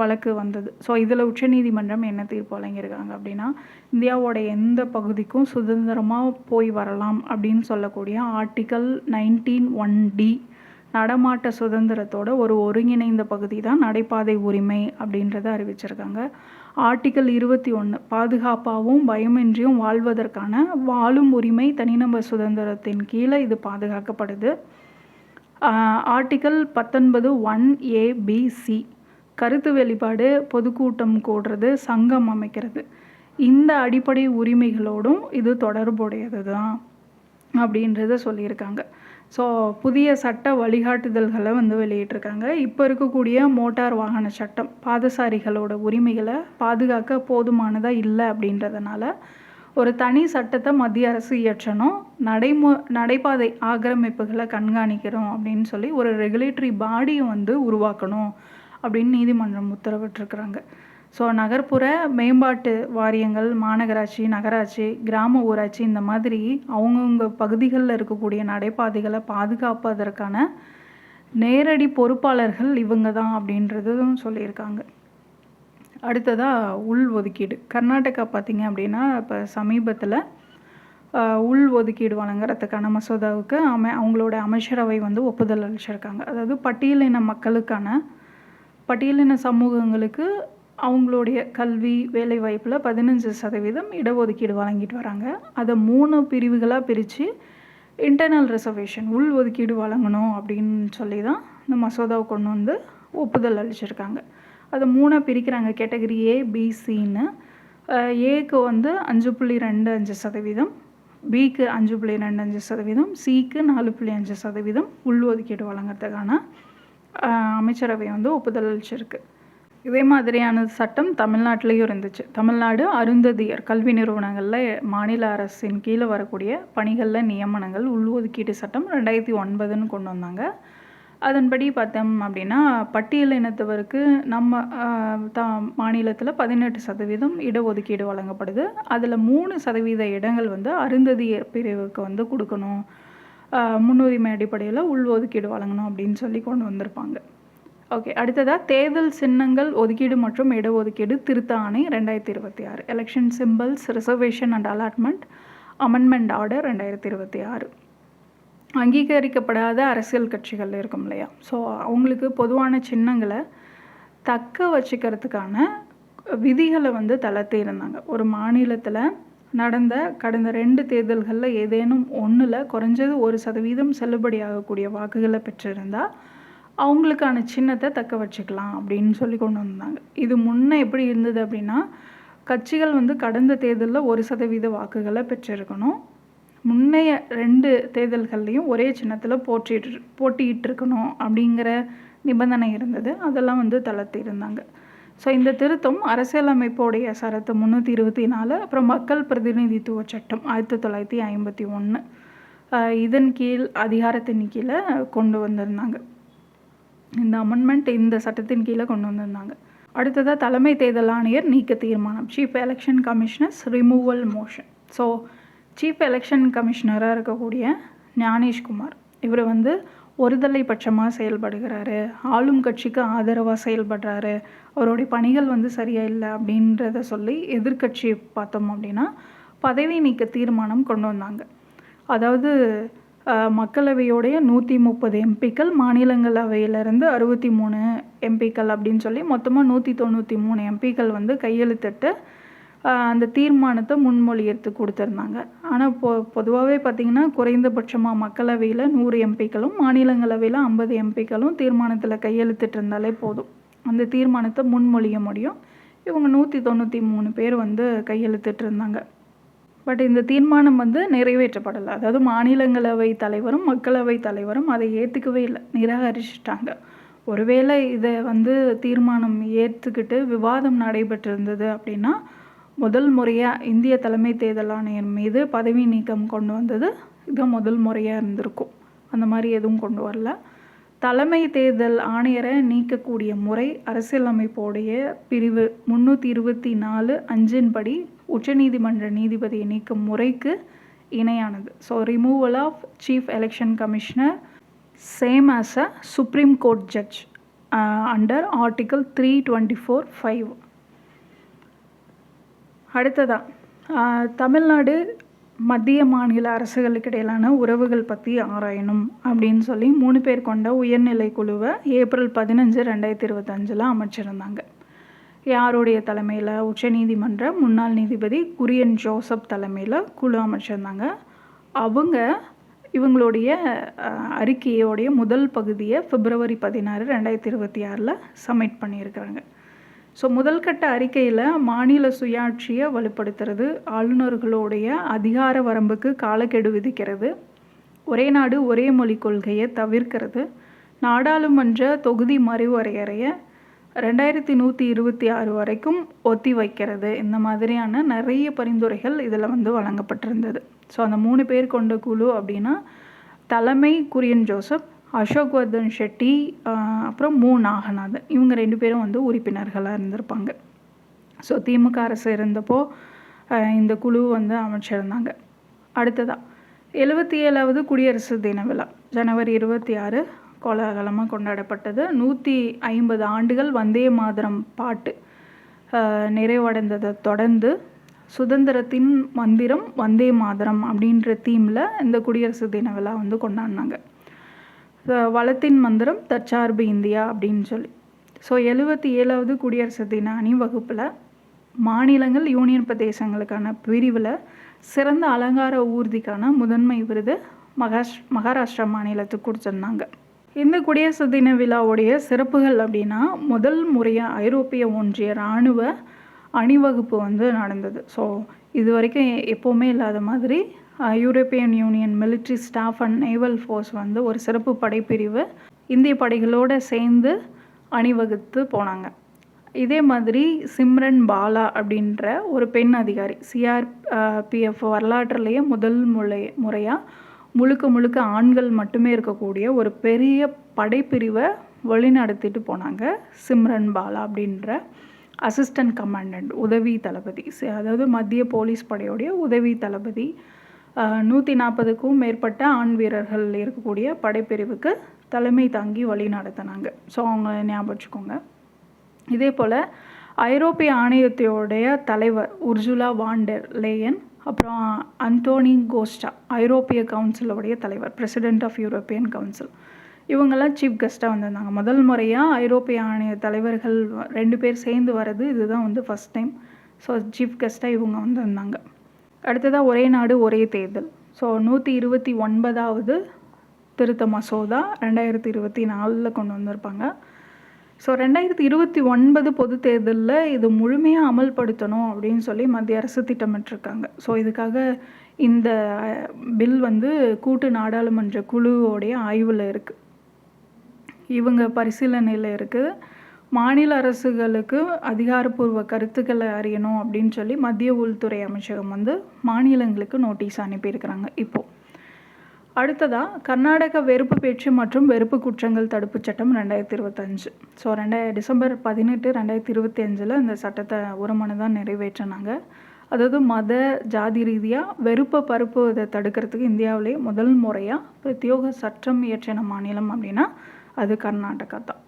வழக்கு வந்தது. ஸோ இதில் உச்சநீதிமன்றம் என்ன தீர்ப்பு வழங்கியிருக்காங்க அப்படின்னா, இந்தியாவோட எந்த பகுதிக்கும் சுதந்திரமாக போய் வரலாம் அப்படின்னு சொல்லக்கூடிய ஆர்டிக்கல் 19(1)D நடமாட்ட சுதந்திரத்தோட ஒரு ஒருங்கிணைந்த பகுதி தான் நடைபாதை உரிமை அப்படின்றத அறிவிச்சிருக்காங்க. ஆர்டிக்கல் 21 பாதுகாப்பாகவும் பயமின்றியும் வாழ்வதற்கான வாழும் உரிமை தனிநபர் சுதந்திரத்தின் கீழே இது பாதுகாக்கப்படுது. ஆர்டிக்கல் 19(1)A(B)(C கருத்து வெளிப்பாடு, பொதுக்கூட்டம் கூடுறது, சங்கம் அமைக்கிறது, இந்த அடிப்படை உரிமைகளோடும் இது தொடர்புடையது தான் அப்படின்றத சொல்லியிருக்காங்க. ஸோ புதிய சட்ட வழிகாட்டுதல்களை வந்து வெளியிட்டிருக்காங்க. இப்போ இருக்கக்கூடிய மோட்டார் வாகன சட்டம் பாதசாரிகளோட உரிமைகளை பாதுகாக்க போதுமானதாக இல்லை அப்படின்றதுனால ஒரு தனி சட்டத்தை மத்திய அரசு இயற்றணும், நடைபாதை ஆக்கிரமிப்புகளை கண்காணிக்கிறோம் அப்படின்னு சொல்லி ஒரு ரெகுலேட்டரி பாடியை வந்து உருவாக்கணும் அப்படின்னு நீதிமன்றம் உத்தரவிட்டிருக்கிறாங்க. ஸோ நகர்ப்புற மேம்பாட்டு வாரியங்கள், மாநகராட்சி, நகராட்சி, கிராம ஊராட்சி இந்த மாதிரி அவங்கவுங்க பகுதிகளில் இருக்கக்கூடிய நடைபாதைகளை பாதுகாப்பதற்கான நேரடி பொறுப்பாளர்கள் இவங்க தான் அப்படின்றதும் சொல்லியிருக்காங்க. அடுத்ததாக உள் ஒதுக்கீடு. கர்நாடகா பார்த்திங்க அப்படின்னா இப்போ சமீபத்தில் உள் ஒதுக்கீடு வழங்குறதுக்கான மசோதாவுக்கு அவங்களோட அமைச்சரவை வந்து ஒப்புதல் அளிச்சிருக்காங்க. அதாவது பட்டியலின சமூகங்களுக்கு அவங்களுடைய கல்வி வேலைவாய்ப்பில் 15% இடஒதுக்கீடு வழங்கிட்டு வராங்க. அதை 3 பிரிவுகளாக பிரித்து இன்டர்னல் ரிசர்வேஷன் உள் ஒதுக்கீடு வழங்கணும் அப்படின்னு சொல்லி தான் இந்த மசோதாவை கொண்டு வந்து ஒப்புதல் அளிச்சிருக்காங்க. அதை 3 பிரிக்கிறாங்க, கேட்டகரி ஏ, பி, சின்னு. ஏக்கு வந்து 5.25%, பிக்கு 5.25%, சிக்கு 4.5% உள் ஒதுக்கீடு வழங்குறதுக்கான அமைச்சரவை வந்து ஒப்புதல் அளிச்சிருக்கு. இதே மாதிரியான சட்டம் தமிழ்நாட்டிலையும் இருந்துச்சு. தமிழ்நாடு அருந்ததியர் கல்வி நிறுவனங்களில் மாநில அரசின் கீழே வரக்கூடிய பணிகளில் நியமனங்கள் உள்ஒதுக்கீடு சட்டம் 2009 கொண்டு வந்தாங்க. அதன்படி பார்த்தோம் அப்படின்னா பட்டியலினத்தவருக்கு நம்ம மாநிலத்தில் 18% இடஒதுக்கீடு வழங்கப்படுது. அதில் 3% இடங்கள் வந்து அருந்ததியர் பிரிவுக்கு வந்து கொடுக்கணும், முன்னுரிமை அடிப்படையில் உள்ஒதுக்கீடு வழங்கணும் அப்படின்னு சொல்லி கொண்டு வந்திருப்பாங்க. ஓகே, அடுத்ததாக தேர்தல் சின்னங்கள் ஒதுக்கீடு மற்றும் இடஒதுக்கீடு திருத்த ஆணை 2026, election symbols reservation and allotment amendment order 2026. அங்கீகரிக்கப்படாத அரசியல் கட்சிகள் இருக்கும் இல்லையா, ஸோ அவங்களுக்கு பொதுவான சின்னங்களை தக்க வச்சுக்கிறதுக்கான விதிகளை வந்து தளர்த்தி இருந்தாங்க. ஒரு மாநிலத்தில் நடந்த கடந்த 2 தேர்தல்களில் ஏதேனும் ஒன்றில் குறைஞ்சது 1% செல்லுபடியாகக்கூடிய வாக்குகளை பெற்றிருந்தால் அவங்களுக்கான சின்னத்தை தக்க வச்சுக்கலாம் அப்படின்னு சொல்லி கொண்டு வந்தாங்க. இது முன்னே எப்படி இருந்தது அப்படின்னா, கட்சிகள் வந்து கடந்த தேர்தலில் 1% வாக்குகளை பெற்றிருக்கணும், முன்னைய 2 தேர்தல்கள்லையும் ஒரே சின்னத்தில் போட்டியிட்டு இருக்கணும் அப்படிங்கிற நிபந்தனை இருந்தது. அதெல்லாம் வந்து தளர்த்தி இருந்தாங்க. ஸோ இந்த திருத்தம் அரசியலமைப்போடைய சரத்து 324, அப்புறம் மக்கள் பிரதிநிதித்துவ சட்டம் 1951 இதன் கீழ் அதிகாரத்தின் கீழே கொண்டு வந்திருந்தாங்க. இந்த அமெண்ட்மெண்ட் இந்த சட்டத்தின் கீழே கொண்டு வந்திருந்தாங்க. அடுத்ததாக தலைமை தேர்தல் ஆணையர் நீக்க தீர்மானம், chief election commissioners removal motion. So chief election கமிஷனராக இருக்கக்கூடிய ஞானேஷ்குமார் இவர் வந்து ஒருதலை பட்சமாக செயல்படுகிறாரு, ஆளும் கட்சிக்கு ஆதரவாக செயல்படுறாரு, அவருடைய பணிகள் வந்து சரியாக இல்லை அப்படின்றத சொல்லி எதிர்கட்சி பார்த்தோம் அப்படின்னா பதவி நீக்க தீர்மானம் கொண்டு வந்தாங்க. அதாவது மக்களவையோடைய 130 எம்பிக்கள், மாநிலங்களவையிலேருந்து 63 எம்பிக்கள் அப்படின்னு சொல்லி மொத்தமாக 193 எம்பிக்கள் வந்து கையெழுத்திட்டு அந்த தீர்மானத்தை முன்மொழியத்து கொடுத்துருந்தாங்க. ஆனால் பொதுவாகவே பார்த்திங்கன்னா குறைந்தபட்சமாக மக்களவையில் 100 எம்பிக்களும் மாநிலங்களவையில் 50 எம்பிக்களும் தீர்மானத்தில் கையெழுத்திட்டு இருந்தாலே போதும், அந்த தீர்மானத்தை முன்மொழிய முடியும். இவங்க 193 பேர் வந்து கையெழுத்திட்டு இருந்தாங்க. பட் இந்த தீர்மானம் வந்து நிறைவேற்றப்படலை. அதாவது மாநிலங்களவை தலைவரும் மக்களவை தலைவரும் அதை ஏற்றுக்கவே இல்லை, நிராகரிச்சிட்டாங்க. ஒருவேளை இதை வந்து தீர்மானம் ஏற்றுக்கிட்டு விவாதம் நடைபெற்றிருந்தது அப்படின்னா முதல் முறையாக இந்திய தலைமை தேர்தல் ஆணையர் மீது பதவி நீக்கம் கொண்டு வந்தது இது முதல் முறையாக இருந்திருக்கும். அந்த மாதிரி எதுவும் கொண்டு வரல. தலைமை தேர்தல் ஆணையரை நீக்கக்கூடிய முறை அரசியலமைப்போடைய பிரிவு 324(5) படி உச்சநீதிமன்ற நீதிபதியை நீக்கும் முறைக்கு இணையானது. So removal of chief election commissioner same as a supreme court judge under article 324(5). அடுத்ததாக தமிழ்நாடு மத்திய மாநில அரசுகளுக்கு இடையிலான உறவுகள் பற்றி ஆராயணும் அப்படின்னு சொல்லி 3 பேர் கொண்ட உயர்நிலை குழுவை ஏப்ரல் 15, 2025 அமைச்சிருந்தாங்க. யாருடைய தலைமையில்? உச்சநீதிமன்ற முன்னாள் நீதிபதி குரியன் ஜோசப் தலைமையில் குழு அமைச்சிருந்தாங்க. இவங்களுடைய அறிக்கையோடைய முதல் பகுதியை February 16, 2026 சப்மிட் பண்ணியிருக்கிறாங்க. ஸோ முதல் கட்ட அறிக்கையில் மாநில சுயாட்சியை வலுப்படுத்துறது, ஆளுநர்களுடைய அதிகார வரம்புக்கு காலக்கெடு விதிக்கிறது, ஒரே நாடு ஒரே மொழி கொள்கையை தவிர்க்கிறது, நாடாளுமன்ற தொகுதி மறுவரையறையை 2126 வரைக்கும் ஒத்தி வைக்கிறது, இந்த மாதிரியான நிறைய பரிந்துரைகள் இதில் வந்து வழங்கப்பட்டிருந்தது. ஸோ அந்த 3 பேர் கொண்ட குழு அப்படின்னா தலைமை குரியன் ஜோசப், அசோக் வர்தன் ஷெட்டி, அப்புறம் நாகநாதன், இவங்க 2 பேரும் வந்து உறுப்பினர்களாக இருந்திருப்பாங்க. ஸோ திமுக அரசு இருந்தப்போ இந்த குழு வந்து அமைச்சிருந்தாங்க. அடுத்ததாக 77வது குடியரசு தின விழா ஜனவரி 26 கோலாகலமாக கொண்டாடப்பட்டது. 150 ஆண்டுகள் வந்தே மாதரம் பாட்டு நிறைவடைந்ததை தொடர்ந்து சுதந்திரத்தின் மந்திரம் வந்தே மாதரம் அப்படின்ற தீமில் இந்த குடியரசு தின விழா வந்து கொண்டாடினாங்க. வளத்தின் மந்திரம் தற்சார்பு இந்தியா அப்படின்னு சொல்லி. ஸோ 77வது குடியரசு தின அணிவகுப்பில் மாநிலங்கள் யூனியன் பிரதேசங்களுக்கான பிரிவில் சிறந்த அலங்கார ஊர்திக்கான முதன்மை விருது மகாராஷ்டிரா மாநிலத்துக்கு கொடுத்துருந்தாங்க. இந்த குடியரசு தின விழாவுடைய சிறப்புகள் அப்படின்னா முதல் முறையாக ஐரோப்பிய ஒன்றிய இராணுவ அணிவகுப்பு வந்து நடந்தது. ஸோ இது வரைக்கும் எப்போவுமே இல்லாத மாதிரி European union military staff and naval force வந்து ஒரு சிறப்பு படைப்பிரிவு இந்திய படைகளோடு சேர்ந்து அணிவகுத்து போனாங்க. இதே மாதிரி சிம்ரன் பாலா அப்படின்ற ஒரு பெண் அதிகாரி சிஆர்பிஎஃப் வரலாற்றுலேயே முதல் முறையாக முழுக்க ஆண்கள் மட்டுமே இருக்கக்கூடிய ஒரு பெரிய படைப்பிரிவை வழிநடத்திட்டு போனாங்க. சிம்ரன் பாலா அப்படின்ற அசிஸ்டன்ட் கமாண்டன்ட், உதவி தளபதி, அதாவது மத்திய போலீஸ் படையோடைய உதவி தளபதி. 140க்கும் மேற்பட்ட ஆண் வீரர்கள் இருக்கக்கூடிய படைப்பிரிவுக்கு தலைமை தாங்கி வழி நடத்தினாங்க. ஸோ அவங்க ஞாபகம் வச்சுக்கோங்க. இதே போல் ஐரோப்பிய ஆணையத்தையோடைய தலைவர் உர்சுலா வாண்டர் லேயன், அப்புறம் அந்தோனி கோஸ்டா ஐரோப்பிய கவுன்சிலோடைய தலைவர், பிரசிடென்ட் ஆஃப் யூரோப்பியன் கவுன்சில், இவங்கெல்லாம் சீஃப் கெஸ்ட்டாக வந்திருந்தாங்க. முதல் முறையாக ஐரோப்பிய ஆணைய தலைவர்கள் 2 பேர் சேர்ந்து வர்றது இதுதான் வந்து ஃபஸ்ட் டைம். ஸோ சீஃப் கெஸ்ட்டாக இவங்க வந்திருந்தாங்க. அடுத்ததாக ஒரே நாடு ஒரே தேர்தல். ஸோ 129வது திருத்த மசோதா 2024 கொண்டு வந்திருப்பாங்க. ஸோ 2029 பொது தேர்தலில் இது முழுமையாக அமல்படுத்தணும் அப்படின்னு சொல்லி மத்திய அரசு திட்டமிட்டிருக்காங்க. ஸோ இதுக்காக இந்த பில் வந்து கூட்டு நாடாளுமன்ற குழுவோடைய ஆய்வில் இருக்குது, இவங்க பரிசீலனையில் இருக்குது. மாநில அரசுகளுக்கு அதிகாரப்பூர்வ கருத்துக்களை அறியணும் அப்படின்னு சொல்லி மத்திய உள்துறை அமைச்சகம் வந்து மாநிலங்களுக்கு நோட்டீஸ் அனுப்பியிருக்கிறாங்க. இப்போது அடுத்ததாக கர்நாடக வெறுப்பு பேச்சு மற்றும் வெறுப்பு குற்றங்கள் தடுப்பு சட்டம் 2025. ஸோ டிசம்பர் 18, 2025 இந்த சட்டத்தை ஒரு மனதான் நிறைவேற்றினாங்க. அதாவது மத ஜாதி ரீதியாக வெறுப்பை பரப்புவதை தடுக்கிறதுக்கு இந்தியாவிலே முதல் முறையாக பிரத்யோக சட்டம் இயற்றின மாநிலம் அப்படின்னா அது கர்நாடகா தான்.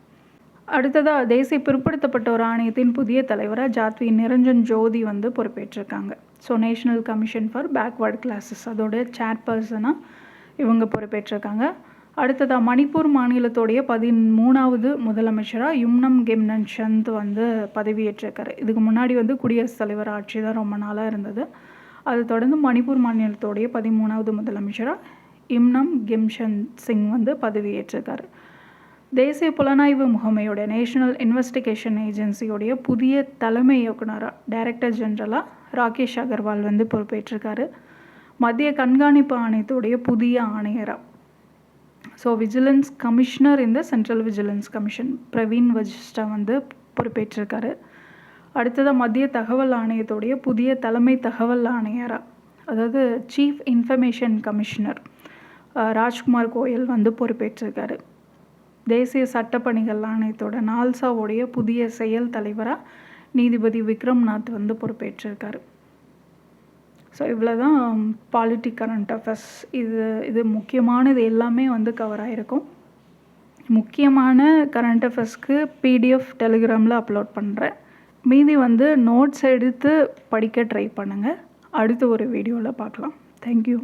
அடுத்ததாக தேசிய பிற்படுத்தப்பட்டோர் ஆணையத்தின் புதிய தலைவராக ஜாத்வி நிரஞ்சன் ஜோதி வந்து பொறுப்பேற்றிருக்காங்க. So national commission for backward classes அதோட சேர்பர்சனாக இவங்க பொறுப்பேற்றிருக்காங்க. அடுத்ததாக மணிப்பூர் மாநிலத்தோடைய 13வது முதலமைச்சராக யும்னம் கெம்னன் சந்த் வந்து பதவியேற்றிருக்காரு. இதுக்கு முன்னாடி வந்து குடியரசுத் தலைவர் ஆட்சி தான் ரொம்ப நாளாக இருந்தது. அது தொடர்ந்து மணிப்பூர் மாநிலத்தோடைய 13வது முதலமைச்சராக யும்னம் கெம்சன் சிங் வந்து பதவியேற்றிருக்காரு. தேசிய புலனாய்வு முகமையோட நேஷனல் இன்வெஸ்டிகேஷன் ஏஜென்சியோடைய புதிய தலைமை இயக்குனராக டைரக்டர் ஜெனரலாக ராகேஷ் அகர்வால் வந்து பொறுப்பேற்றிருக்காரு. மத்திய கண்காணிப்பு ஆணையத்துடைய புதிய ஆணையராக ஸோ விஜிலன்ஸ் கமிஷனர் இந்த சென்ட்ரல் விஜிலன்ஸ் கமிஷன் பிரவீன் வஜிஷ்டா வந்து பொறுப்பேற்றிருக்காரு. அடுத்ததாக மத்திய தகவல் ஆணையத்துடைய புதிய தலைமை தகவல் ஆணையராக, அதாவது chief information commissioner Rajkumar Goyal வந்து பொறுப்பேற்றிருக்காரு. தேசிய சட்டப்பணிகள் ஆணையத்தோட நால்சாவுடைய புதிய செயல் தலைவராக நீதிபதி விக்ரம்நாத் வந்து பொறுப்பேற்றிருக்காரு. ஸோ இவ்வளோ தான் பாலிட்டிக் கரண்ட் அஃபேர்ஸ். இது முக்கியமானது எல்லாமே வந்து கவர் ஆகிருக்கும். முக்கியமான கரண்ட் அஃபேர்ஸ்க்கு பிடிஎஃப் டெலிகிராமில் அப்லோட் பண்ணுறேன். மீதி வந்து நோட்ஸ் எடுத்து படிக்க ட்ரை பண்ணுங்கள். அடுத்த ஒரு வீடியோவில் பார்க்கலாம். தேங்க்யூ.